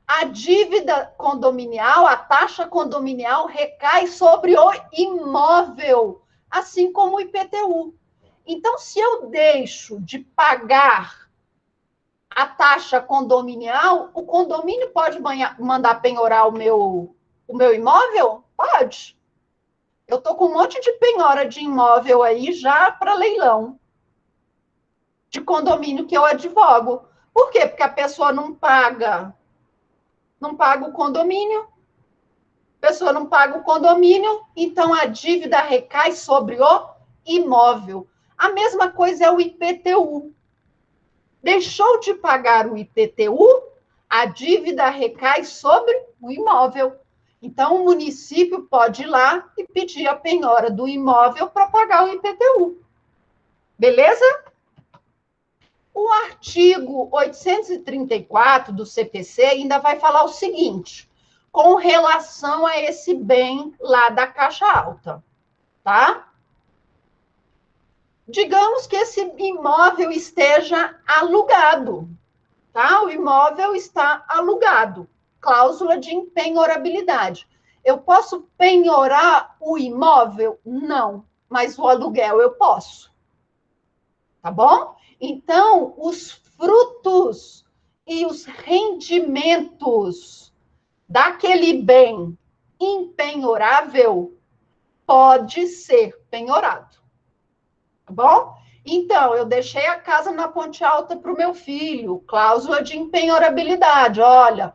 A dívida condominial, a taxa condominial recai sobre o imóvel, assim como o IPTU. Então, se eu deixo de pagar a taxa condominial, o condomínio pode mandar penhorar o meu imóvel? Pode. Eu estou com um monte de penhora de imóvel aí já para leilão, de condomínio que eu advogo. Por quê? Porque a pessoa não paga o condomínio, a pessoa não paga o condomínio, então a dívida recai sobre o imóvel. A mesma coisa é o IPTU. Deixou de pagar o IPTU, a dívida recai sobre o imóvel. Então, o município pode ir lá e pedir a penhora do imóvel para pagar o IPTU. Beleza? O artigo 834 do CPC ainda vai falar o seguinte, com relação a esse bem lá da Caixa Alta, tá? Digamos que esse imóvel esteja alugado, tá? O imóvel está alugado, cláusula de impenhorabilidade. Eu posso penhorar o imóvel? Não, mas o aluguel eu posso. Tá bom? Então, os frutos e os rendimentos daquele bem impenhorável pode ser penhorado. Tá bom? Então, eu deixei a casa na Ponte Alta para o meu filho, cláusula de impenhorabilidade. Olha,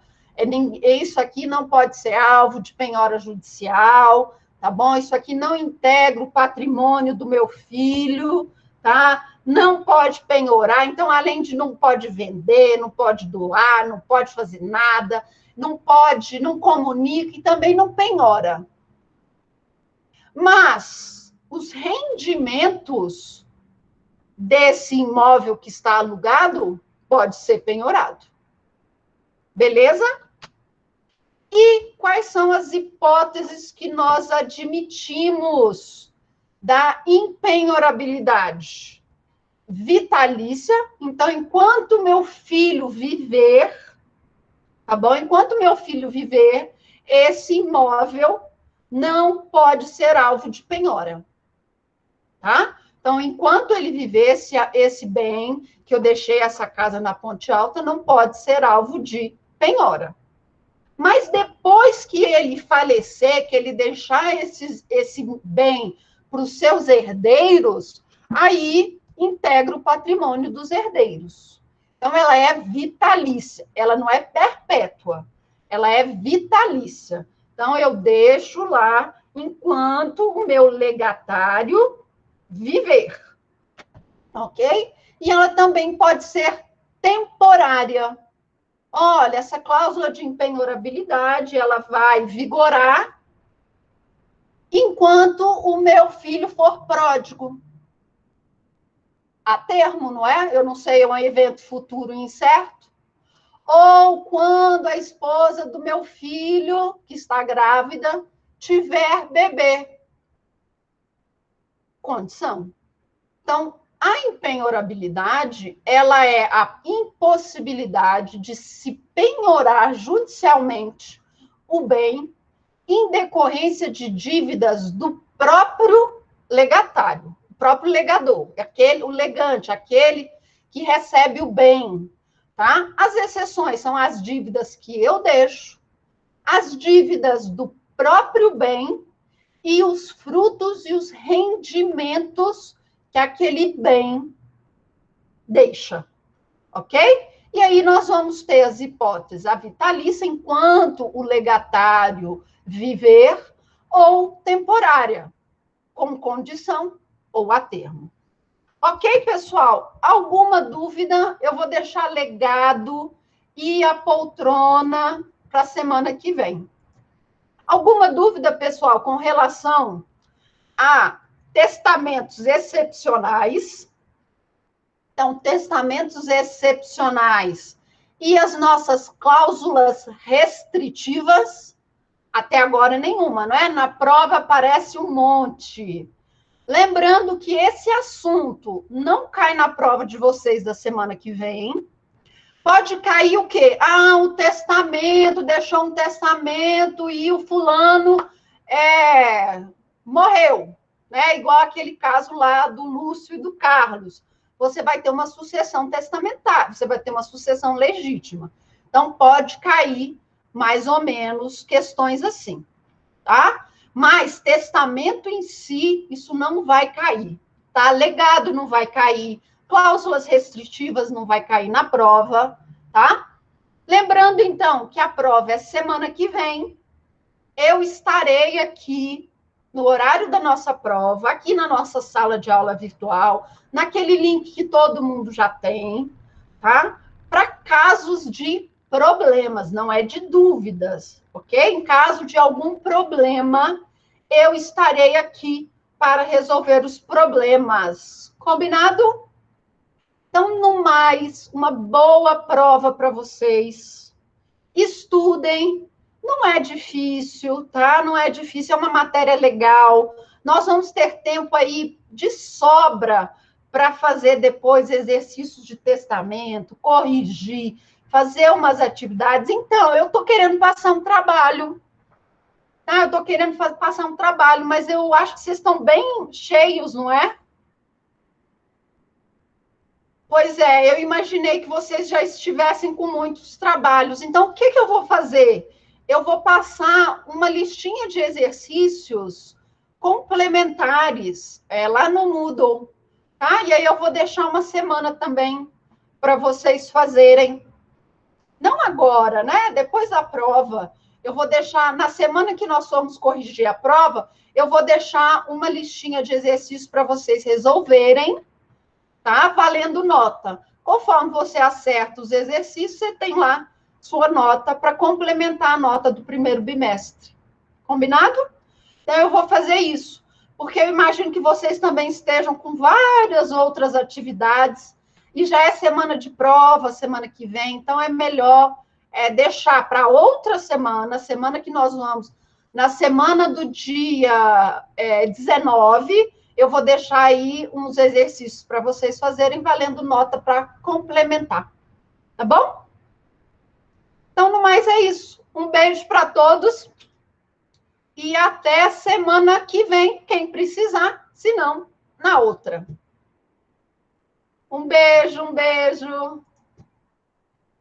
isso aqui não pode ser alvo de penhora judicial, tá bom? Isso aqui não integra o patrimônio do meu filho, tá? Não pode penhorar, então, além de não pode vender, não pode doar, não pode fazer nada, não pode, não comunica e também não penhora. Mas os rendimentos desse imóvel que está alugado pode ser penhorado. Beleza? E quais são as hipóteses que nós admitimos da impenhorabilidade? Vitalícia, então, enquanto meu filho viver, tá bom? Enquanto meu filho viver, esse imóvel não pode ser alvo de penhora, tá? Então, enquanto ele viver, esse bem, que eu deixei essa casa na Ponte Alta, não pode ser alvo de penhora. Mas depois que ele falecer, que ele deixar esse bem para os seus herdeiros, aí integra o patrimônio dos herdeiros. Então, ela é vitalícia, ela não é perpétua, ela é vitalícia. Então, eu deixo lá enquanto o meu legatário viver, ok? E ela também pode ser temporária. Olha, essa cláusula de impenhorabilidade, ela vai vigorar enquanto o meu filho for pródigo. A termo, não é? Eu não sei, é um evento futuro incerto. Ou quando a esposa do meu filho, que está grávida, tiver bebê. Condição. Então, a impenhorabilidade, ela é a impossibilidade de se penhorar judicialmente o bem em decorrência de dívidas do próprio legatário, o próprio legador, o legante, aquele que recebe o bem, tá? As exceções são as dívidas que eu deixo, as dívidas do próprio bem e os frutos e os rendimentos que aquele bem deixa, ok? E aí nós vamos ter as hipóteses, a vitalícia enquanto o legatário viver ou temporária, com condição ou a termo. Ok, pessoal? Alguma dúvida? Eu vou deixar legado e a poltrona para a semana que vem. Alguma dúvida, pessoal, com relação a testamentos excepcionais? Então, testamentos excepcionais e as nossas cláusulas restritivas? Até agora nenhuma, não é? Na prova aparece um monte. Lembrando que esse assunto não cai na prova de vocês da semana que vem. Pode cair o quê? Ah, o testamento, deixou um testamento e o fulano morreu, né? Igual aquele caso lá do Lúcio e do Carlos. Você vai ter uma sucessão testamentária, você vai ter uma sucessão legítima. Então, pode cair mais ou menos questões assim, tá? Mas testamento em si, isso não vai cair, tá? Legado não vai cair, cláusulas restritivas não vai cair na prova, tá? Lembrando, então, que a prova é semana que vem, eu estarei aqui no horário da nossa prova, aqui na nossa sala de aula virtual, naquele link que todo mundo já tem, tá? Para casos de problemas, não é de dúvidas, ok? Em caso de algum problema, eu estarei aqui para resolver os problemas. Combinado? Então, no mais, uma boa prova para vocês. Estudem. Não é difícil, tá? Não é difícil, é uma matéria legal. Nós vamos ter tempo aí de sobra para fazer depois exercícios de testamento, corrigir, fazer umas atividades. Então, eu estou querendo passar um trabalho, tá? Eu estou querendo passar um trabalho, mas eu acho que vocês estão bem cheios, não é? Pois é, eu imaginei que vocês já estivessem com muitos trabalhos. Então, o que eu vou fazer? Eu vou passar uma listinha de exercícios complementares lá no Moodle, tá? E aí eu vou deixar uma semana também para vocês fazerem. Não agora, né? Depois da prova. Eu vou deixar, na semana que nós formos corrigir a prova, eu vou deixar uma listinha de exercícios para vocês resolverem, tá? Valendo nota. Conforme você acerta os exercícios, você tem lá sua nota para complementar a nota do primeiro bimestre. Combinado? Então, eu vou fazer isso, porque eu imagino que vocês também estejam com várias outras atividades, e já é semana de prova, semana que vem, então é melhor deixar para outra semana, semana que nós vamos, na semana do dia 19, eu vou deixar aí uns exercícios para vocês fazerem, valendo nota para complementar. Tá bom? Então, no mais, é isso. Um beijo para todos. E até semana que vem, quem precisar, se não, na outra. Um beijo, um beijo.